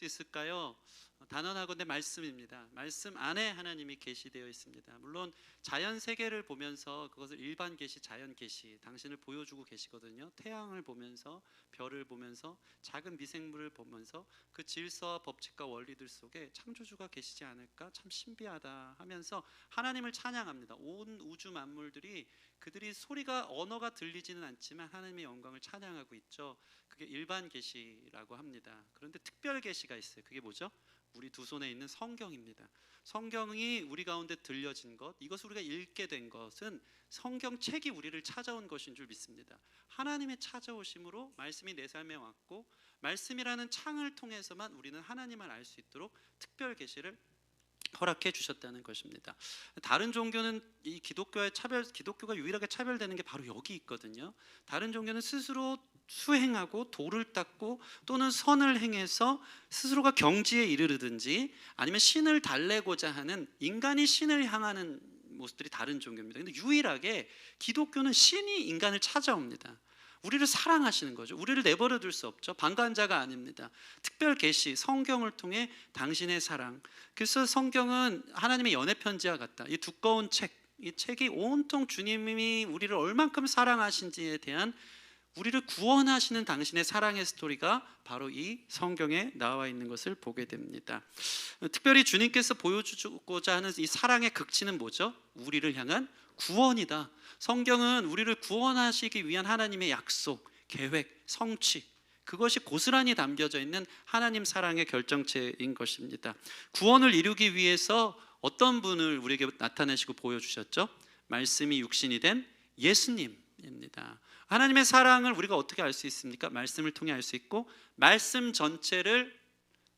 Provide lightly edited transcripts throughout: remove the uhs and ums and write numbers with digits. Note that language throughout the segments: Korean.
있을까요? 단언하건대 말씀입니다. 말씀 안에 하나님이 계시되어 있습니다. 물론 자연 세계를 보면서 그것을 일반 계시, 자연 계시, 당신을 보여주고 계시거든요. 태양을 보면서, 별을 보면서, 작은 미생물을 보면서 그 질서와 법칙과 원리들 속에 창조주가 계시지 않을까? 참 신비하다 하면서 하나님을 찬양합니다. 온 우주 만물들이 그들이 소리가 언어가 들리지는 않지만 하나님의 영광을 찬양하고 있죠. 그게 일반 계시라고 합니다. 그런데 특별 계시가 있어요. 그게 뭐죠? 우리 두 손에 있는 성경입니다. 성경이 우리 가운데 들려진 것, 이것을 우리가 읽게 된 것은 성경책이 우리를 찾아온 것인 줄 믿습니다. 하나님의 찾아오심으로 말씀이 내 삶에 왔고, 말씀이라는 창을 통해서만 우리는 하나님을 알 수 있도록 특별 계시를 허락해 주셨다는 것입니다. 다른 종교는 이 기독교가 유일하게 차별되는 게 바로 여기 있거든요. 다른 종교는 스스로 수행하고 도를 닦고 또는 선을 행해서 스스로가 경지에 이르르든지 아니면 신을 달래고자 하는, 인간이 신을 향하는 모습들이 다른 종교입니다. 근데 유일하게 기독교는 신이 인간을 찾아옵니다. 우리를 사랑하시는 거죠. 우리를 내버려 둘 수 없죠. 방관자가 아닙니다. 특별 계시, 성경을 통해 당신의 사랑. 그래서 성경은 하나님의 연애 편지와 같다. 이 두꺼운 책, 이 책이 온통 주님이 우리를 얼만큼 사랑하신지에 대한, 우리를 구원하시는 당신의 사랑의 스토리가 바로 이 성경에 나와 있는 것을 보게 됩니다. 특별히 주님께서 보여주고자 하는 이 사랑의 극치는 뭐죠? 우리를 향한 구원이다. 성경은 우리를 구원하시기 위한 하나님의 약속, 계획, 성취, 그것이 고스란히 담겨져 있는 하나님 사랑의 결정체인 것입니다. 구원을 이루기 위해서 어떤 분을 우리에게 나타내시고 보여주셨죠? 말씀이 육신이 된 예수님입니다. 하나님의 사랑을 우리가 어떻게 알 수 있습니까? 말씀을 통해 알 수 있고, 말씀 전체를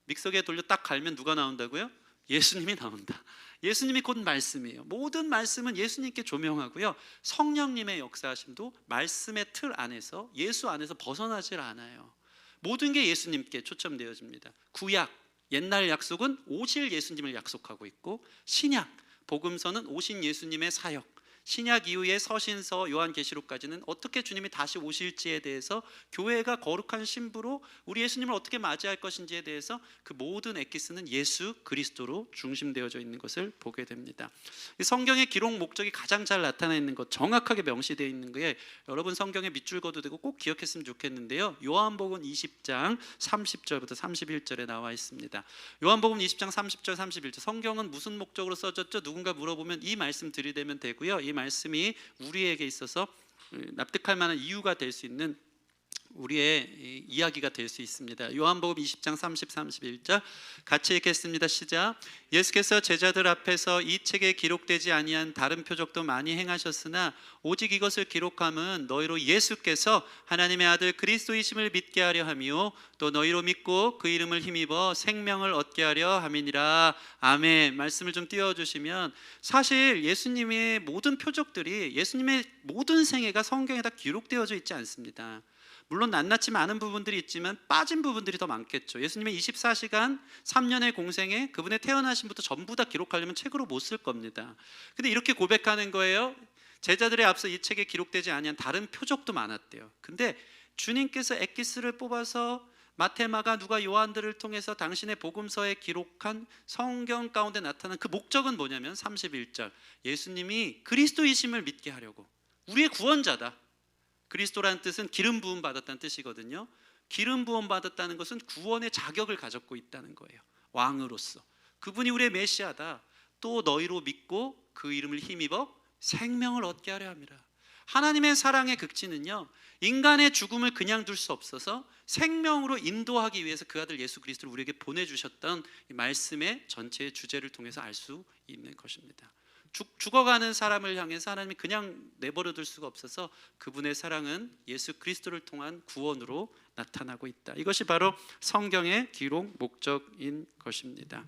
믹서기에 돌려 딱 갈면 누가 나온다고요? 예수님이 나온다. 예수님이 곧 말씀이에요. 모든 말씀은 예수님께 조명하고요, 성령님의 역사하심도 말씀의 틀 안에서, 예수 안에서 벗어나질 않아요. 모든 게 예수님께 초점되어집니다. 구약, 옛날 약속은 오실 예수님을 약속하고 있고, 신약, 복음서는 오신 예수님의 사역, 신약 이후의 서신서, 요한계시록까지는 어떻게 주님이 다시 오실지에 대해서, 교회가 거룩한 신부로 우리 예수님을 어떻게 맞이할 것인지에 대해서 그 모든 엑기스는 예수 그리스도로 중심되어져 있는 것을 보게 됩니다. 성경의 기록 목적이 가장 잘 나타나 있는 것, 정확하게 명시되어 있는 거에 여러분 성경에 밑줄 그어도 되고 꼭 기억했으면 좋겠는데요, 요한복음 20장 30절부터 31절에 나와 있습니다. 요한복음 20장 30절 31절, 성경은 무슨 목적으로 써졌죠? 누군가 물어보면 이 말씀 들이대면 되고요, 이 말씀이 우리에게 있어서 납득할 만한 이유가 될 수 있는 우리의 이야기가 될 수 있습니다. 요한복음 20장 30, 31절 같이 읽겠습니다. 시작. 예수께서 제자들 앞에서 이 책에 기록되지 아니한 다른 표적도 많이 행하셨으나 오직 이것을 기록함은 너희로 예수께서 하나님의 아들 그리스도이심을 믿게 하려 함이요 또 너희로 믿고 그 이름을 힘입어 생명을 얻게 하려 함이니라. 아멘. 말씀을 좀 띄워주시면, 사실 예수님의 모든 표적들이, 예수님의 모든 생애가 성경에 다 기록되어져 있지 않습니다. 물론 낱낱이 많은 부분들이 있지만 빠진 부분들이 더 많겠죠. 예수님의 24시간 3년의 공생에 그분의 태어나심부터 전부 다 기록하려면 책으로 못 쓸 겁니다. 근데 이렇게 고백하는 거예요. 제자들의 앞서 이 책에 기록되지 아니한 다른 표적도 많았대요. 근데 주님께서 엑기스를 뽑아서 마태, 마가, 누가, 요한들을 통해서 당신의 복음서에 기록한 성경 가운데 나타난 그 목적은 뭐냐면 31절, 예수님이 그리스도이심을 믿게 하려고, 우리의 구원자다. 그리스도라는 뜻은 기름 부음 받았다는 뜻이거든요. 기름 부음 받았다는 것은 구원의 자격을 가졌고 있다는 거예요. 왕으로서 그분이 우리의 메시아다. 또 너희로 믿고 그 이름을 힘입어 생명을 얻게 하려 함이라. 하나님의 사랑의 극치는요, 인간의 죽음을 그냥 둘 수 없어서 생명으로 인도하기 위해서 그 아들 예수 그리스도를 우리에게 보내주셨던 이 말씀의 전체의 주제를 통해서 알 수 있는 것입니다. 죽어가는 사람을 향해서 하나님이 그냥 내버려둘 수가 없어서 그분의 사랑은 예수 그리스도를 통한 구원으로 나타나고 있다. 이것이 바로 성경의 기록 목적인 것입니다.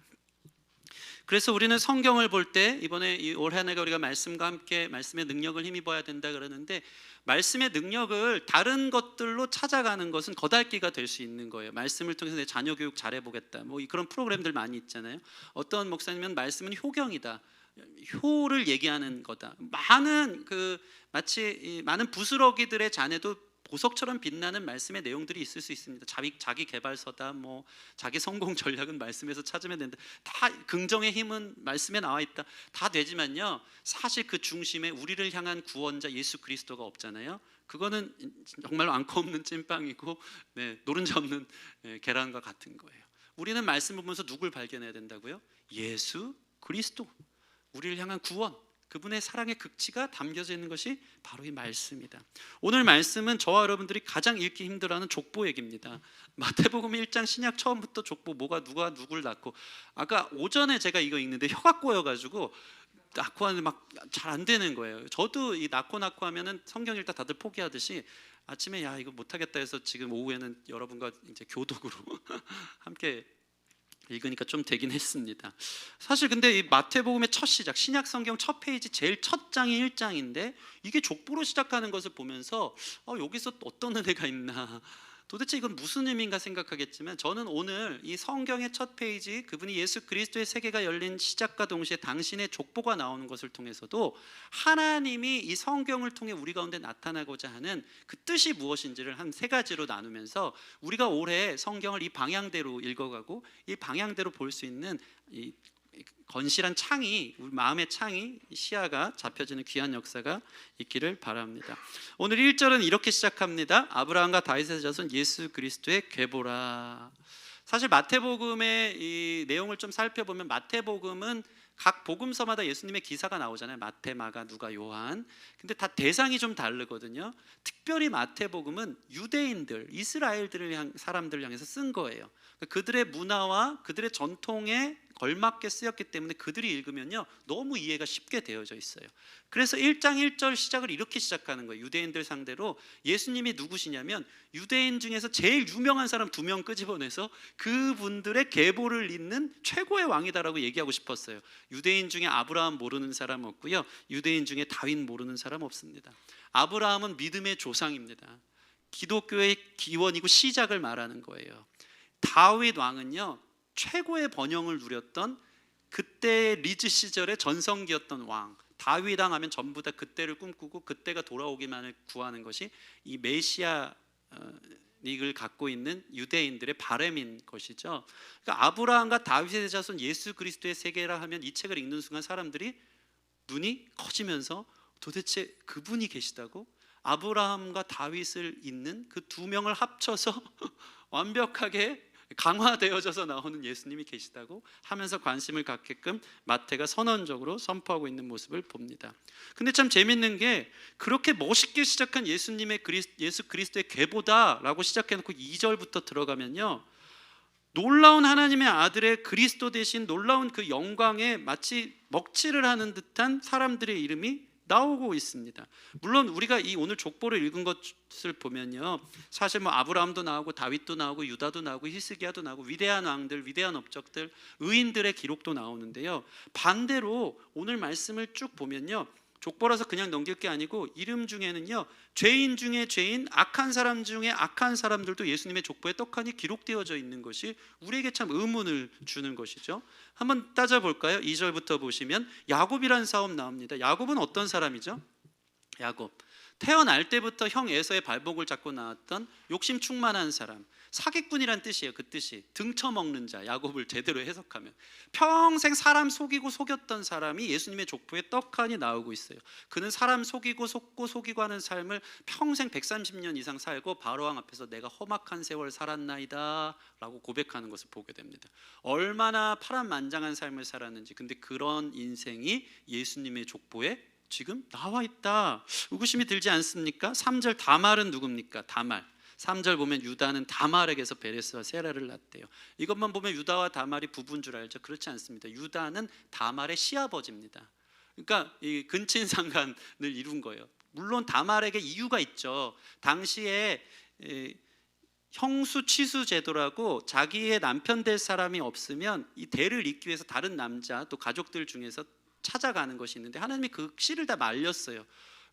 그래서 우리는 성경을 볼 때, 이번에 올 한 해가 우리가 말씀과 함께 말씀의 능력을 힘입어야 된다 그러는데, 말씀의 능력을 다른 것들로 찾아가는 것은 거달기가 될 수 있는 거예요. 말씀을 통해서 내 자녀 교육 잘해보겠다, 뭐 그런 프로그램들 많이 있잖아요. 어떤 목사님은 말씀은 효경이다, 효를 얘기하는 거다. 마치 많은 부스러기들의 자녀도 보석처럼 빛나는 말씀의 내용들이 있을 수 있습니다. 자기 개발서다, 뭐 자기 성공 전략은 말씀에서 찾으면 된다. 다 긍정의 힘은 말씀에 나와 있다. 다 되지만요, 사실 그 중심에 우리를 향한 구원자 예수 그리스도가 없잖아요. 그거는 정말로 앙코 없는 찐빵이고, 노른자 없는 계란과 같은 거예요. 우리는 말씀을 보면서 누굴 발견해야 된다고요? 예수 그리스도, 우리를 향한 구원, 그분의 사랑의 극치가 담겨져 있는 것이 바로 이 말씀이다. 오늘 말씀은 저와 여러분들이 가장 읽기 힘들어하는 족보 얘기입니다. 마태복음 1장 신약 처음부터 족보, 누가 누굴 낳고, 아까 오전에 제가 이거 읽는데 혀가 꼬여가지고 낳고 하는데 막 잘 안 되는 거예요. 저도 이 낳고 하면은 성경 읽다 다들 포기하듯이 아침에 야 이거 못하겠다 해서 지금 오후에는 여러분과 이제 교독으로 함께 읽으니까 좀 되긴 했습니다. 사실 근데 이 마태복음의 첫 시작, 신약 성경 첫 페이지 제일 첫 장이 1장인데 이게 족보로 시작하는 것을 보면서 여기서 어떤 은혜가 있나, 도대체 이건 무슨 의미인가 생각하겠지만, 저는 오늘 이 성경의 첫 페이지, 그분이 예수 그리스도의 세계가 열린 시작과 동시에 당신의 족보가 나오는 것을 통해서도 하나님이 이 성경을 통해 우리 가운데 나타나고자 하는 그 뜻이 무엇인지를 한 세 가지로 나누면서 우리가 올해 성경을 이 방향대로 읽어가고 이 방향대로 볼 수 있는 이 건실한 창이, 우리 마음의 창이, 시야가 잡혀지는 귀한 역사가 있기를 바랍니다. 오늘 1절은 이렇게 시작합니다. 아브라함과 다윗의 자손 예수 그리스도의 계보라. 사실 마태복음의 이 내용을 좀 살펴보면, 마태복음은 각 복음서마다 예수님의 기사가 나오잖아요. 마태, 마가, 누가, 요한. 근데 다 대상이 좀 다르거든요. 특별히 마태복음은 유대인들, 사람들을 향해서 쓴 거예요. 그들의 문화와 그들의 전통에 걸맞게 쓰였기 때문에 그들이 읽으면요 너무 이해가 쉽게 되어져 있어요. 그래서 1장 1절 시작을 이렇게 시작하는 거예요. 유대인들 상대로 예수님이 누구시냐면 유대인 중에서 제일 유명한 사람 2명 끄집어내서 그분들의 계보를 잇는 최고의 왕이다라고 얘기하고 싶었어요. 유대인 중에 아브라함 모르는 사람 없고요, 유대인 중에 다윗 모르는 사람 없습니다. 아브라함은 믿음의 조상입니다. 기독교의 기원이고 시작을 말하는 거예요. 다윗 왕은요 최고의 번영을 누렸던 그때의 리즈 시절의 전성기였던 왕. 다윗 왕 하면 전부 다 그때를 꿈꾸고 그때가 돌아오기만을 구하는 것이 이 메시아 닉을 갖고 있는 유대인들의 바램인 것이죠. 그러니까 아브라함과 다윗의 자손 예수 그리스도의 세계라 하면 이 책을 읽는 순간 사람들이 눈이 커지면서 도대체 그분이 계시다고? 아브라함과 다윗을 잇는 그 2명을 합쳐서 완벽하게 강화되어져서 나오는 예수님이 계시다고 하면서 관심을 갖게끔 마태가 선언적으로 선포하고 있는 모습을 봅니다. 근데 참 재밌는 게, 그렇게 멋있게 시작한 예수 그리스도의 계보다라고 시작해놓고 2절부터 들어가면요 놀라운 하나님의 아들의 그리스도 대신 놀라운 그 영광에 마치 먹칠을 하는 듯한 사람들의 이름이 나오고 있습니다. 물론 우리가 이 오늘 족보를 읽은 것을 보면요 사실 뭐 아브라함도 나오고 다윗도 나오고 유다도 나오고 히스기야도 나오고 위대한 왕들, 위대한 업적들, 의인들의 기록도 나오는데요, 반대로 오늘 말씀을 쭉 보면요 족보라서 그냥 넘길 게 아니고 이름 중에는요 죄인 중에 죄인, 악한 사람 중에 악한 사람들도 예수님의 족보에 떡하니 기록되어져 있는 것이 우리에게 참 의문을 주는 것이죠. 한번 따져볼까요? 2절부터 보시면 야곱이라는 사람 나옵니다. 야곱은 어떤 사람이죠? 야곱, 태어날 때부터 형 에서의 발목을 잡고 나왔던 욕심 충만한 사람, 사기꾼이란 뜻이에요. 그 뜻이 등쳐먹는 자, 야곱을 제대로 해석하면 평생 사람 속이고 속였던 사람이 예수님의 족보에 떡하니 나오고 있어요. 그는 사람 속이고 속고 속이고 하는 삶을 평생 130년 이상 살고 바로왕 앞에서 내가 험악한 세월 살았나이다 라고 고백하는 것을 보게 됩니다. 얼마나 파란만장한 삶을 살았는지. 근데 그런 인생이 예수님의 족보에 지금 나와 있다. 의구심이 들지 않습니까? 3절 다말은 누굽니까? 다말. 3절 보면 유다는 다말에게서 베레스와 세라를 낳았대요. 이것만 보면 유다와 다말이 부부인 줄 알죠? 그렇지 않습니다. 유다는 다말의 시아버지입니다. 그러니까 이 근친상간을 이룬 거예요. 물론 다말에게 이유가 있죠. 당시에 형수 취수 제도라고 자기의 남편 될 사람이 없으면 이 대를 잇기 위해서 다른 남자 또 가족들 중에서 찾아가는 것이 있는데 하나님이 그 씨를 다 말렸어요.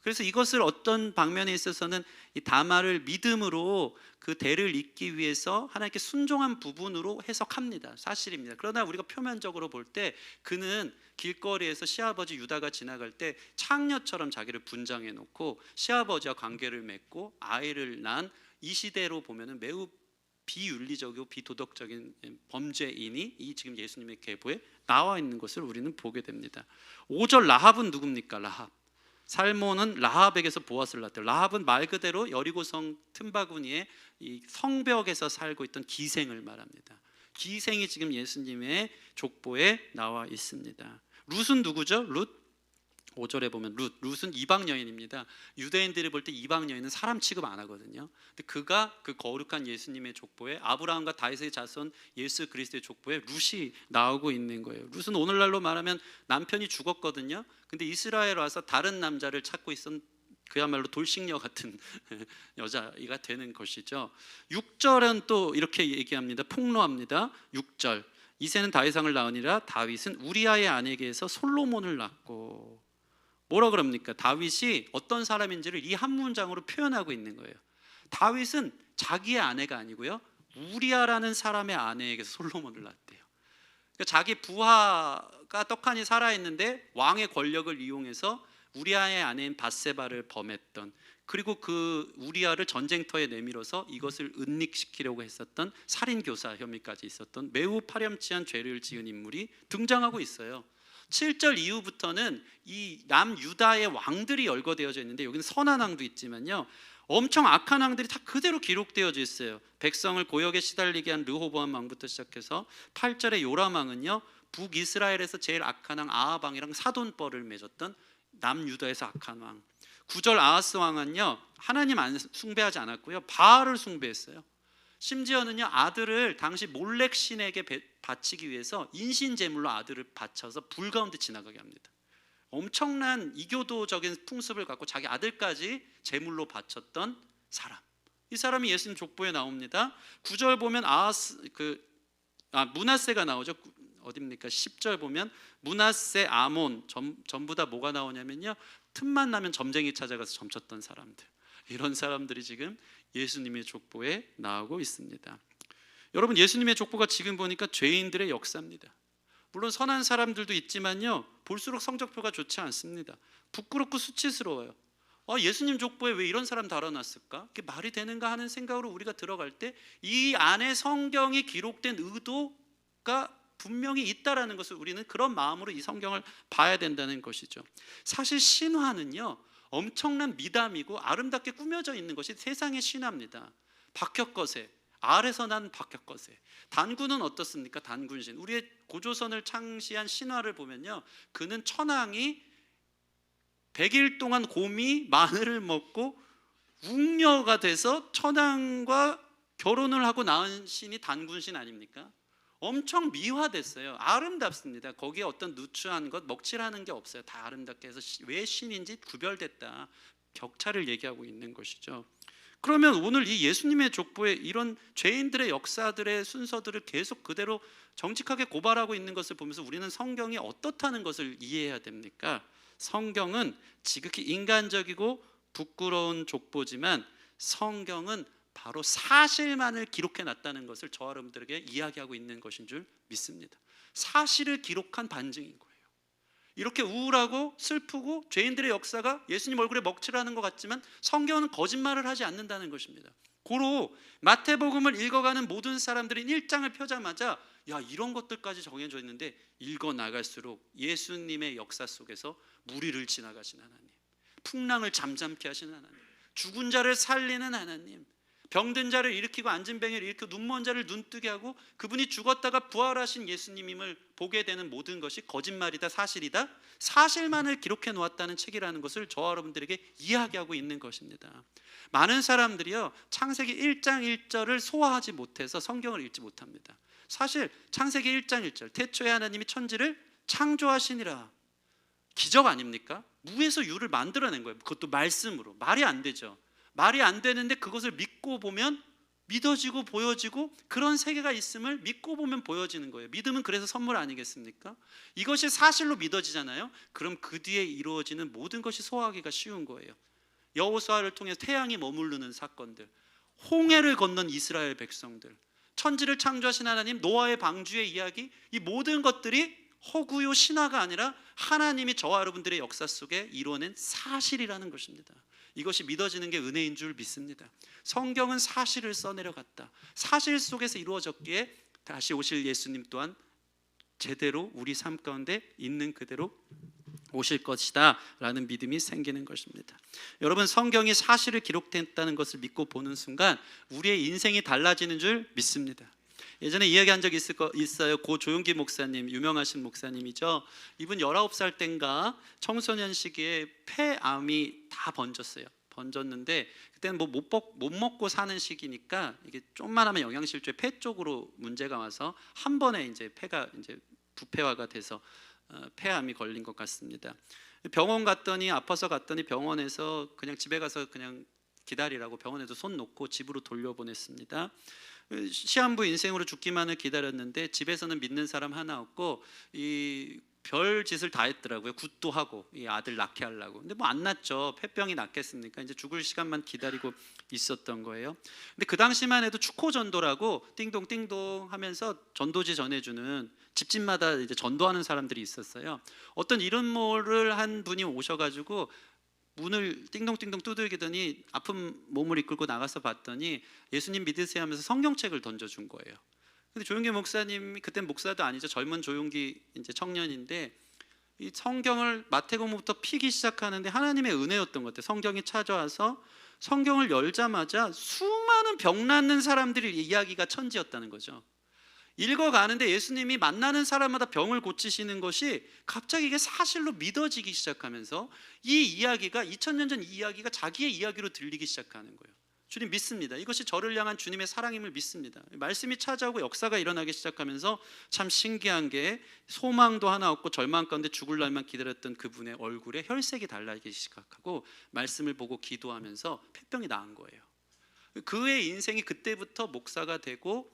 그래서 이것을 어떤 방면에 있어서는 이 다말을 믿음으로 그 대를 잇기 위해서 하나님께 순종한 부분으로 해석합니다. 사실입니다. 그러나 우리가 표면적으로 볼 때 그는 길거리에서 시아버지 유다가 지나갈 때 창녀처럼 자기를 분장해 놓고 시아버지와 관계를 맺고 아이를 낳은 이 시대로 보면은 매우 비윤리적이고 비도덕적인 범죄인이 이 지금 예수님의 계보에 나와 있는 것을 우리는 보게 됩니다. 5절 라합은 누굽니까? 라합. 살몬은 라합에게서 보아스를 낳았대요. 라합은 말 그대로 여리고성 틈바구니에 이 성벽에서 살고 있던 기생을 말합니다. 기생이 지금 예수님의 족보에 나와 있습니다. 룻은 누구죠? 룻 5절에 보면 룻은 이방 여인입니다. 유대인들이 볼 때 이방 여인은 사람 취급 안 하거든요. 근데 그가 그 거룩한 예수님의 족보에 아브라함과 다윗의 자손 예수 그리스도의 족보에 룻이 나오고 있는 거예요. 룻은 오늘날로 말하면 남편이 죽었거든요. 근데 이스라엘 와서 다른 남자를 찾고 있었던 그야말로 돌싱녀 같은 여자가 되는 것이죠. 6절은 또 이렇게 얘기합니다. 폭로합니다. 6절 이새는 다윗왕을 낳으니라 다윗은 우리아의 아내에게서 솔로몬을 낳고. 뭐라 그럽니까? 다윗이 어떤 사람인지를 이 한 문장으로 표현하고 있는 거예요. 다윗은 자기의 아내가 아니고요, 우리아라는 사람의 아내에게서 솔로몬을 낳았대요. 그러니까 자기 부하가 떡하니 살아있는데 왕의 권력을 이용해서 우리아의 아내인 밧세바를 범했던, 그리고 그 우리아를 전쟁터에 내밀어서 이것을 은닉시키려고 했었던 살인교사 혐의까지 있었던 매우 파렴치한 죄를 지은 인물이 등장하고 있어요. 7절 이후부터는 이 남유다의 왕들이 열거되어져 있는데 여기는 선한 왕도 있지만요, 엄청 악한 왕들이 다 그대로 기록되어져 있어요. 백성을 고역에 시달리게 한 르호보암 왕부터 시작해서 8절의 요람 왕은요, 북이스라엘에서 제일 악한 왕 아합 왕이랑 사돈뻘을 맺었던 남유다에서 악한 왕. 9절 아하스 왕은요, 하나님 안 숭배하지 않았고요, 바알을 숭배했어요. 심지어는요, 아들을 당시 몰렉 신에게 바치기 위해서 인신 제물로 아들을 바쳐서 불 가운데 지나가게 합니다. 엄청난 이교도적인 풍습을 갖고 자기 아들까지 제물로 바쳤던 사람. 이 사람이 예수님 족보에 나옵니다. 9절 보면 므낫세가 나오죠. 어디입니까? 10절 보면 므낫세, 아몬 전부 다 뭐가 나오냐면요, 틈만 나면 점쟁이 찾아가서 점쳤던 사람들. 이런 사람들이 지금 예수님의 족보에 나오고 있습니다. 여러분, 예수님의 족보가 지금 보니까 죄인들의 역사입니다. 물론 선한 사람들도 있지만요, 볼수록 성적표가 좋지 않습니다. 부끄럽고 수치스러워요. 예수님 족보에 왜 이런 사람 달아놨을까? 그게 말이 되는가 하는 생각으로 우리가 들어갈 때 이 안에 성경이 기록된 의도가 분명히 있다라는 것을 우리는 그런 마음으로 이 성경을 봐야 된다는 것이죠. 사실 신화는요, 엄청난 미담이고 아름답게 꾸며져 있는 것이 세상의 신화입니다. 박혁거세, 알에서 난 박혁거세. 단군은 어떻습니까? 단군신. 우리의 고조선을 창시한 신화를 보면요, 그는 천황이 100일 동안 곰이 마늘을 먹고 웅녀가 돼서 천황과 결혼을 하고 낳은 신이 단군신 아닙니까? 엄청 미화됐어요. 아름답습니다. 거기에 어떤 누추한 것, 먹칠하는 게 없어요. 다 아름답게 해서 왜 신인지 구별됐다, 격차를 얘기하고 있는 것이죠. 그러면 오늘 이 예수님의 족보에 이런 죄인들의 역사들의 순서들을 계속 그대로 정직하게 고발하고 있는 것을 보면서 우리는 성경이 어떻다는 것을 이해해야 됩니까? 성경은 지극히 인간적이고 부끄러운 족보지만 성경은 바로 사실만을 기록해 놨다는 것을 저와 여러분들에게 이야기하고 있는 것인 줄 믿습니다. 사실을 기록한 반증인 거예요. 이렇게 우울하고 슬프고 죄인들의 역사가 예수님 얼굴에 먹칠하는 것 같지만 성경은 거짓말을 하지 않는다는 것입니다. 고로 마태복음을 읽어가는 모든 사람들이 1장을 펴자마자 야, 이런 것들까지 정해져 있는데 읽어 나갈수록 예수님의 역사 속에서 무리를 지나가신 하나님, 풍랑을 잠잠케 하신 하나님, 죽은 자를 살리는 하나님, 병든 자를 일으키고 앉은 뱅이를 일으키고 눈먼 자를 눈뜨게 하고 그분이 죽었다가 부활하신 예수님임을 보게 되는 모든 것이 거짓말이다, 사실이다, 사실만을 기록해 놓았다는 책이라는 것을 저와 여러분들에게 이야기하고 있는 것입니다. 많은 사람들이요, 창세기 1장 1절을 소화하지 못해서 성경을 읽지 못합니다. 사실 창세기 1장 1절 태초에 하나님이 천지를 창조하시니라, 기적 아닙니까? 무에서 유를 만들어낸 거예요. 그것도 말씀으로. 말이 안 되죠. 말이 안 되는데 그것을 믿고 보면 믿어지고 보여지고 그런 세계가 있음을 믿고 보면 보여지는 거예요. 믿음은 그래서 선물 아니겠습니까? 이것이 사실로 믿어지잖아요. 그럼 그 뒤에 이루어지는 모든 것이 소화하기가 쉬운 거예요. 여호수아를 통해 태양이 머무르는 사건들, 홍해를 건넌 이스라엘 백성들, 천지를 창조하신 하나님, 노아의 방주의 이야기, 이 모든 것들이 허구요 신화가 아니라 하나님이 저와 여러분들의 역사 속에 이루어낸 사실이라는 것입니다. 이것이 믿어지는 게 은혜인 줄 믿습니다. 성경은 사실을 써내려갔다. 사실 속에서 이루어졌기에 다시 오실 예수님 또한 제대로 우리 삶 가운데 있는 그대로 오실 것이다 라는 믿음이 생기는 것입니다. 여러분, 성경이 사실을 기록했다는 것을 믿고 보는 순간 우리의 인생이 달라지는 줄 믿습니다. 예전에 이야기한 적이 있어요. 고 조용기 목사님, 유명하신 목사님이죠. 이분 19살 땐가 청소년 시기에 폐암이 다 번졌는데 그때는 뭐 못 먹고 사는 시기니까 이게 좀만 하면 영양실조에 폐 쪽으로 문제가 와서 한 번에 이제 폐가 이제 부폐화가 돼서 폐암이 걸린 것 같습니다. 병원 갔더니 아파서 갔더니 병원에서 그냥 집에 가서 그냥 기다리라고 병원에도 손 놓고 집으로 돌려보냈습니다. 시한부 인생으로 죽기만을 기다렸는데 집에서는 믿는 사람 하나 없고 이 별 짓을 다 했더라고요. 굿도 하고 이 아들 낳게 하려고. 근데 뭐 안 낳죠. 폐병이 낫겠습니까? 이제 죽을 시간만 기다리고 있었던 거예요. 근데 그 당시만 해도 축호전도라고 띵동 띵동 하면서 전도지 전해주는 집집마다 이제 전도하는 사람들이 있었어요. 어떤 이름모를 한 분이 오셔가지고 문을 띵동띵동 두들기더니 아픈 몸을 이끌고 나가서 봤더니 예수님 믿으세요 하면서 성경책을 던져준 거예요. 근데 조용기 목사님이 그땐 목사도 아니죠. 젊은 조용기 이제 청년인데 이 성경을 마태복음부터 피기 시작하는데 하나님의 은혜였던 것 같아요. 성경이 찾아와서 성경을 열자마자 수많은 병 낫는 사람들의 이야기가 천지였다는 거죠. 읽어가는데 예수님이 만나는 사람마다 병을 고치시는 것이 갑자기 이게 사실로 믿어지기 시작하면서 이 이야기가 2000년 전 이야기가 자기의 이야기로 들리기 시작하는 거예요. 주님 믿습니다. 이것이 저를 향한 주님의 사랑임을 믿습니다. 말씀이 찾아오고 역사가 일어나기 시작하면서 참 신기한 게 소망도 하나 없고 절망 가운데 죽을 날만 기다렸던 그분의 얼굴에 혈색이 달라지기 시작하고 말씀을 보고 기도하면서 폐병이 나은 거예요. 그의 인생이 그때부터 목사가 되고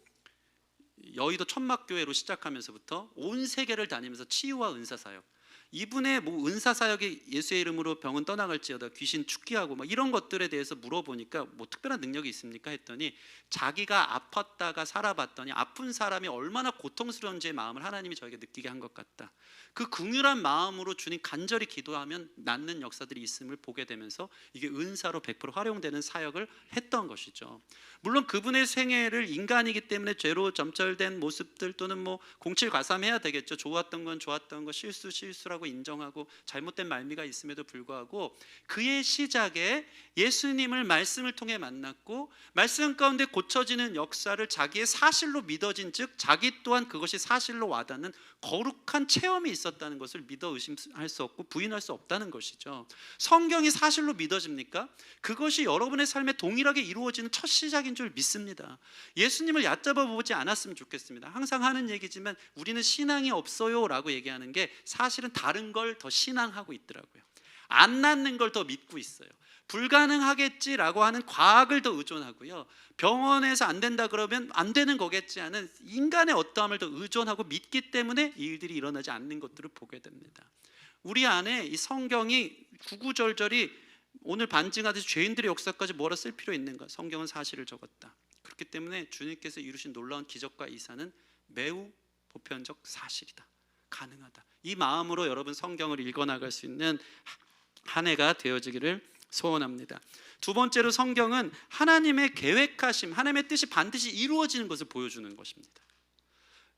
여의도 천막교회로 시작하면서부터 온 세계를 다니면서 치유와 은사사역, 이분의 뭐 은사사역이 예수의 이름으로 병은 떠나갈지어다 귀신 축기하고 막 이런 것들에 대해서 물어보니까 뭐 특별한 능력이 있습니까 했더니 자기가 아팠다가 살아봤더니 아픈 사람이 얼마나 고통스러운지의 마음을 하나님이 저에게 느끼게 한 것 같다. 그 긍휼한 마음으로 주님 간절히 기도하면 낫는 역사들이 있음을 보게 되면서 이게 은사로 100% 활용되는 사역을 했던 것이죠. 물론 그분의 생애를 인간이기 때문에 죄로 점철된 모습들 또는 뭐 공칠과삼해야 되겠죠. 좋았던 건 좋았던 거, 실수라고 인정하고 잘못된 말미가 있음에도 불구하고 그의 시작에 예수님을 말씀을 통해 만났고 말씀 가운데 고쳐지는 역사를 자기의 사실로 믿어진 즉 자기 또한 그것이 사실로 와닿는 거룩한 체험이 있었다는 것을 믿어 의심할 수 없고 부인할 수 없다는 것이죠. 성경이 사실로 믿어집니까? 그것이 여러분의 삶에 동일하게 이루어지는 첫 시작인 줄 믿습니다. 예수님을 얕잡아 보지 않았으면 좋겠습니다. 항상 하는 얘기지만 우리는 신앙이 없어요 라고 얘기하는 게 사실은 다른 걸 더 신앙하고 있더라고요. 안 낫는 걸 더 믿고 있어요. 불가능하겠지라고 하는 과학을 더 의존하고요. 병원에서 안 된다 그러면 안 되는 거겠지 하는 인간의 어떠함을 더 의존하고 믿기 때문에 이 일들이 일어나지 않는 것들을 보게 됩니다. 우리 안에 이 성경이 구구절절이 오늘 반증하듯이 죄인들의 역사까지 뭐라 쓸 필요 있는가? 성경은 사실을 적었다. 그렇기 때문에 주님께서 이루신 놀라운 기적과 이사는 매우 보편적 사실이다. 가능하다. 이 마음으로 여러분 성경을 읽어나갈 수 있는 한 해가 되어지기를 소원합니다. 두 번째로 성경은 하나님의 계획하심, 하나님의 뜻이 반드시 이루어지는 것을 보여주는 것입니다.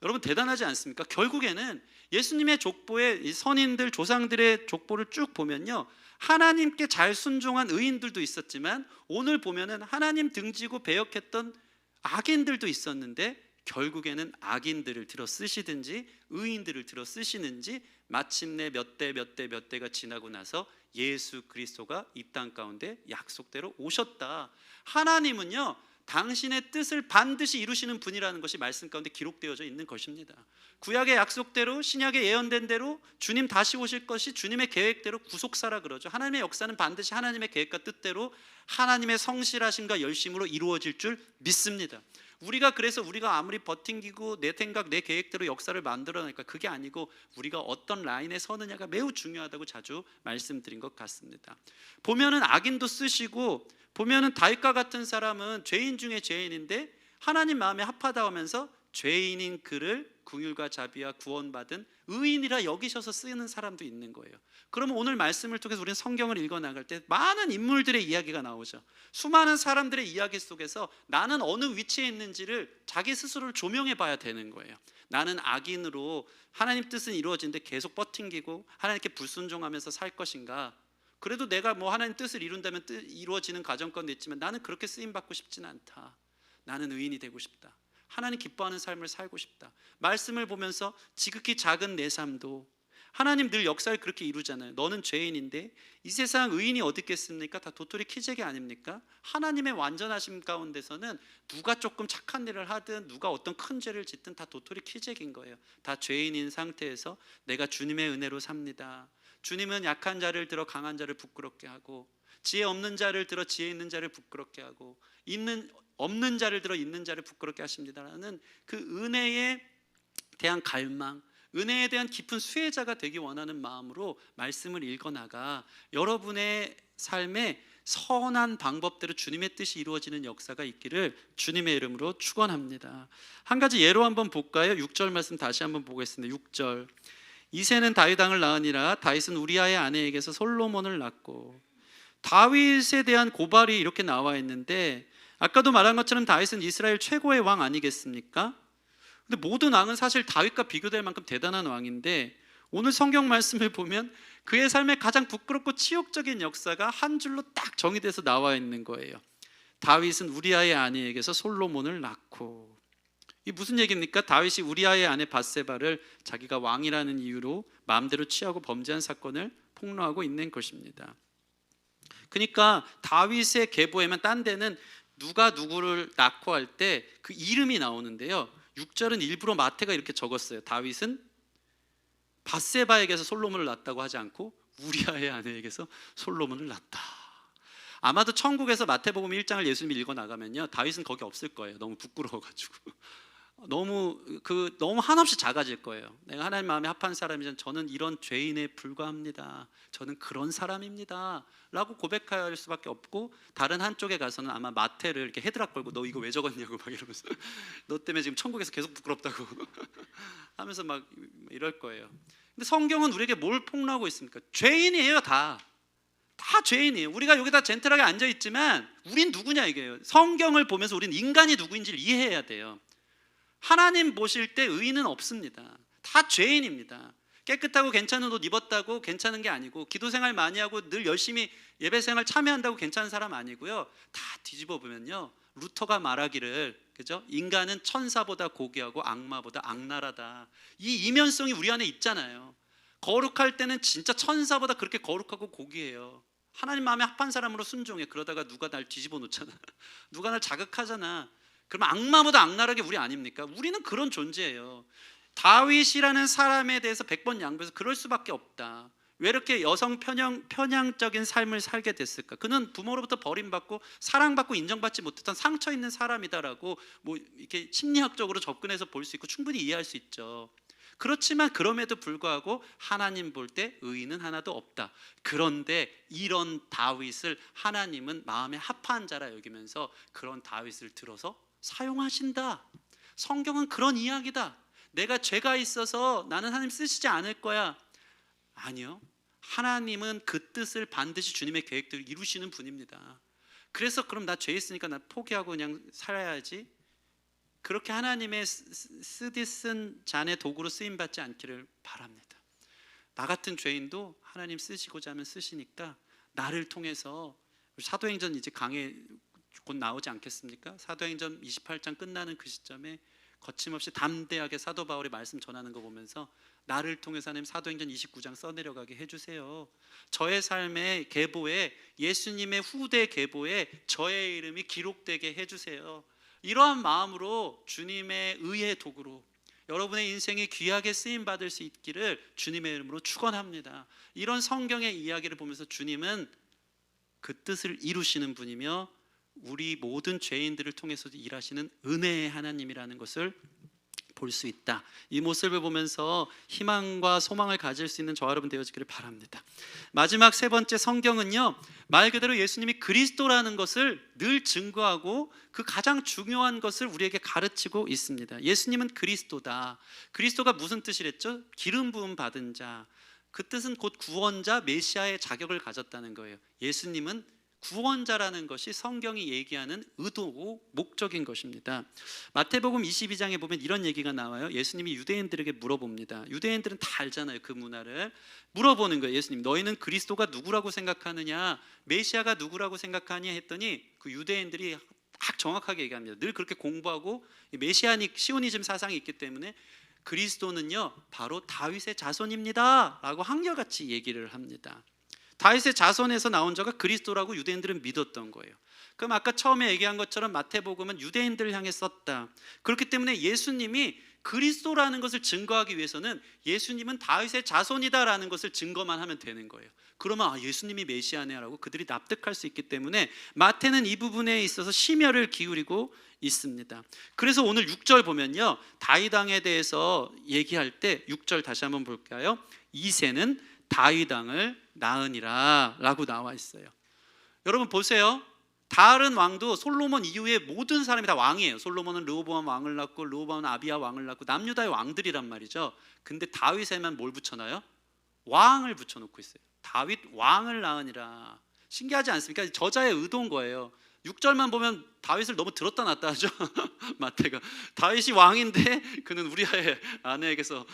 여러분 대단하지 않습니까? 결국에는 예수님의 족보의 선인들, 조상들의 족보를 쭉 보면요, 하나님께 잘 순종한 의인들도 있었지만 오늘 보면은 하나님 등지고 배역했던 악인들도 있었는데 결국에는 악인들을 들어 쓰시든지 의인들을 들어 쓰시는지 마침내 몇 대가 지나고 나서 예수 그리스도가 이 땅 가운데 약속대로 오셨다. 하나님은요 당신의 뜻을 반드시 이루시는 분이라는 것이 말씀 가운데 기록되어져 있는 것입니다. 구약의 약속대로, 신약의 예언된 대로 주님 다시 오실 것이 주님의 계획대로 구속사라 그러죠. 하나님의 역사는 반드시 하나님의 계획과 뜻대로 하나님의 성실하심과 열심으로 이루어질 줄 믿습니다. 그래서 우리가 아무리 버팅기고 내 생각 내 계획대로 역사를 만들어내니까 그게 아니고 우리가 어떤 라인에 서느냐가 매우 중요하다고 자주 말씀드린 것 같습니다. 보면은 악인도 쓰시고, 보면은 다윗과 같은 사람은 죄인 중에 죄인인데 하나님 마음에 합하다 하면서 죄인인 그를 긍휼과 자비와 구원받은 의인이라 여기셔서 쓰는 사람도 있는 거예요. 그러면 오늘 말씀을 통해서 우리는 성경을 읽어 나갈 때 많은 인물들의 이야기가 나오죠. 수많은 사람들의 이야기 속에서 나는 어느 위치에 있는지를 자기 스스로를 조명해 봐야 되는 거예요. 나는 악인으로 하나님 뜻은 이루어지는데 계속 버팅기고 하나님께 불순종하면서 살 것인가? 그래도 내가 뭐 하나님 뜻을 이룬다면 이루어지는 가정 가운데 있지만 나는 그렇게 쓰임 받고 싶지는 않다. 나는 의인이 되고 싶다. 하나님 기뻐하는 삶을 살고 싶다. 말씀을 보면서 지극히 작은 내 삶도 하나님 늘 역사를 그렇게 이루잖아요. 너는 죄인인데 이 세상 의인이 어디 있겠습니까? 다 도토리 키재기 아닙니까? 하나님의 완전하심 가운데서는 누가 조금 착한 일을 하든 누가 어떤 큰 죄를 짓든 다 도토리 키재기인 거예요. 다 죄인인 상태에서 내가 주님의 은혜로 삽니다. 주님은 약한 자를 들어 강한 자를 부끄럽게 하고, 지혜 없는 자를 들어 지혜 있는 자를 부끄럽게 하고, 없는 자를 들어 있는 자를 부끄럽게 하십니다라는 그 은혜에 대한 갈망, 은혜에 대한 깊은 수혜자가 되기 원하는 마음으로 말씀을 읽어나가 여러분의 삶에 선한 방법대로 주님의 뜻이 이루어지는 역사가 있기를 주님의 이름으로 축원합니다. 한 가지 예로 한번 볼까요? 6절 말씀 다시 한번 보겠습니다. 6절. 이새는 다윗 왕을 낳으니라. 다윗은 우리아의 아내에게서 솔로몬을 낳고. 다윗에 대한 고발이 이렇게 나와 있는데, 아까도 말한 것처럼 다윗은 이스라엘 최고의 왕 아니겠습니까? 근데 모든 왕은 사실 다윗과 비교될 만큼 대단한 왕인데, 오늘 성경 말씀을 보면 그의 삶에 가장 부끄럽고 치욕적인 역사가 한 줄로 딱 정의돼서 나와 있는 거예요. 다윗은 우리아의 아내에게서 솔로몬을 낳고. 이 무슨 얘기입니까? 다윗이 우리아의 아내 밧세바를 자기가 왕이라는 이유로 마음대로 취하고 범죄한 사건을 폭로하고 있는 것입니다. 그러니까 다윗의 계보에만 딴 데는 누가 누구를 낳고 할 때 그 이름이 나오는데요, 6절은 일부러 마태가 이렇게 적었어요. 다윗은 밧세바에게서 솔로몬을 낳았다고 하지 않고 우리아의 아내에게서 솔로몬을 낳았다. 아마도 천국에서 마태복음 1장을 예수님이 읽어 나가면요, 다윗은 거기 없을 거예요. 너무 부끄러워가지고 너무 한없이 작아질 거예요. 내가 하나님 마음에 합한 사람이면 저는 이런 죄인에 불과합니다. 저는 그런 사람입니다 라고 고백할 수밖에 없고, 다른 한쪽에 가서는 아마 마태를 이렇게 헤드락 걸고 너 이거 왜 적었냐고 막 이러면서 너 때문에 지금 천국에서 계속 부끄럽다고 하면서 막 이럴 거예요. 근데 성경은 우리에게 뭘 폭로하고 있습니까? 죄인이에요. 다 죄인이에요. 우리가 여기다 젠틀하게 앉아있지만 우린 누구냐 이게요. 성경을 보면서 우린 인간이 누구인지를 이해해야 돼요. 하나님 보실 때 의인은 없습니다. 다 죄인입니다. 깨끗하고 괜찮은 옷 입었다고 괜찮은 게 아니고, 기도 생활 많이 하고 늘 열심히 예배 생활 참여한다고 괜찮은 사람 아니고요. 다 뒤집어 보면요, 루터가 말하기를, 그죠? 인간은 천사보다 고귀하고 악마보다 악랄하다. 이 이면성이 우리 안에 있잖아요. 거룩할 때는 진짜 천사보다 그렇게 거룩하고 고귀해요. 하나님 마음에 합한 사람으로 순종해. 그러다가 누가 날 뒤집어 놓잖아. 누가 날 자극하잖아. 그러면 악마보다 악랄하게 우리 아닙니까? 우리는 그런 존재예요. 다윗이라는 사람에 대해서 100번 양보해서 그럴 수밖에 없다. 왜 이렇게 여성 편향적인 삶을 살게 됐을까? 그는 부모로부터 버림받고 사랑받고 인정받지 못했던 상처 있는 사람이다라고 뭐 이렇게 심리학적으로 접근해서 볼 수 있고 충분히 이해할 수 있죠. 그렇지만 그럼에도 불구하고 하나님 볼 때 의인은 하나도 없다. 그런데 이런 다윗을 하나님은 마음에 합한 자라 여기면서 그런 다윗을 들어서 사용하신다. 성경은 그런 이야기다. 내가 죄가 있어서 나는 하나님 쓰시지 않을 거야. 아니요. 하나님은 그 뜻을 반드시 주님의 계획대로 이루시는 분입니다. 그래서 그럼 나 죄 있으니까 나 포기하고 그냥 살아야지, 그렇게 하나님의 쓰디 쓴 잔의 도구로 쓰임받지 않기를 바랍니다. 나 같은 죄인도 하나님 쓰시고자 하면 쓰시니까 나를 통해서, 사도행전 이제 강해 곧 나오지 않겠습니까? 사도행전 28장 끝나는 그 시점에 거침없이 담대하게 사도 바울의 말씀 전하는 거 보면서 나를 통해서 하나님 사도행전 29장 써내려가게 해주세요. 저의 삶의 계보에, 예수님의 후대 계보에 저의 이름이 기록되게 해주세요. 이러한 마음으로 주님의 의의 도구로 여러분의 인생이 귀하게 쓰임받을 수 있기를 주님의 이름으로 축원합니다. 이런 성경의 이야기를 보면서 주님은 그 뜻을 이루시는 분이며 우리 모든 죄인들을 통해서도 일하시는 은혜의 하나님이라는 것을 볼 수 있다. 이 모습을 보면서 희망과 소망을 가질 수 있는 저와 여러분 되어지기를 바랍니다. 마지막 세 번째, 성경은요, 말 그대로 예수님이 그리스도라는 것을 늘 증거하고 그 가장 중요한 것을 우리에게 가르치고 있습니다. 예수님은 그리스도다. 그리스도가 무슨 뜻이랬죠? 기름 부음 받은 자. 그 뜻은 곧 구원자, 메시아의 자격을 가졌다는 거예요. 예수님은 구원자라는 것이 성경이 얘기하는 의도고 목적인 것입니다. 마태복음 22장에 보면 이런 얘기가 나와요. 예수님이 유대인들에게 물어봅니다. 유대인들은 다 알잖아요. 그 문화를 물어보는 거예요. 예수님, 너희는 그리스도가 누구라고 생각하느냐, 메시아가 누구라고 생각하니 했더니 그 유대인들이 딱 정확하게 얘기합니다. 늘 그렇게 공부하고 메시아닉 시오니즘 사상이 있기 때문에 그리스도는요 바로 다윗의 자손입니다 라고 한결같이 얘기를 합니다. 다윗의 자손에서 나온 자가 그리스도라고 유대인들은 믿었던 거예요. 그럼 아까 처음에 얘기한 것처럼 마태복음은 유대인들을 향해 썼다. 그렇기 때문에 예수님이 그리스도라는 것을 증거하기 위해서는 예수님은 다윗의 자손이다라는 것을 증거만 하면 되는 거예요. 그러면 예수님이 메시아네라고 그들이 납득할 수 있기 때문에 마태는 이 부분에 있어서 심혈을 기울이고 있습니다. 그래서 오늘 6절 보면요, 다윗 왕에 대해서 얘기할 때 6절 다시 한번 볼까요? 이새는 다윗 왕을 낳으니라 라고 나와 있어요. 여러분 보세요. 다른 왕도 솔로몬 이후에 모든 사람이 다 왕이에요. 솔로몬은 르호보암 왕을 낳고, 르호보암은 아비야 왕을 낳고, 남유다의 왕들이란 말이죠. 근데 다윗에만 뭘 붙여놔요? 왕을 붙여놓고 있어요. 다윗 왕을 낳으니라. 신기하지 않습니까? 저자의 의도인 거예요. 6절만 보면 다윗을 너무 들었다 놨다 하죠. 마태가 다윗이 왕인데 그는 우리아의 아내에게서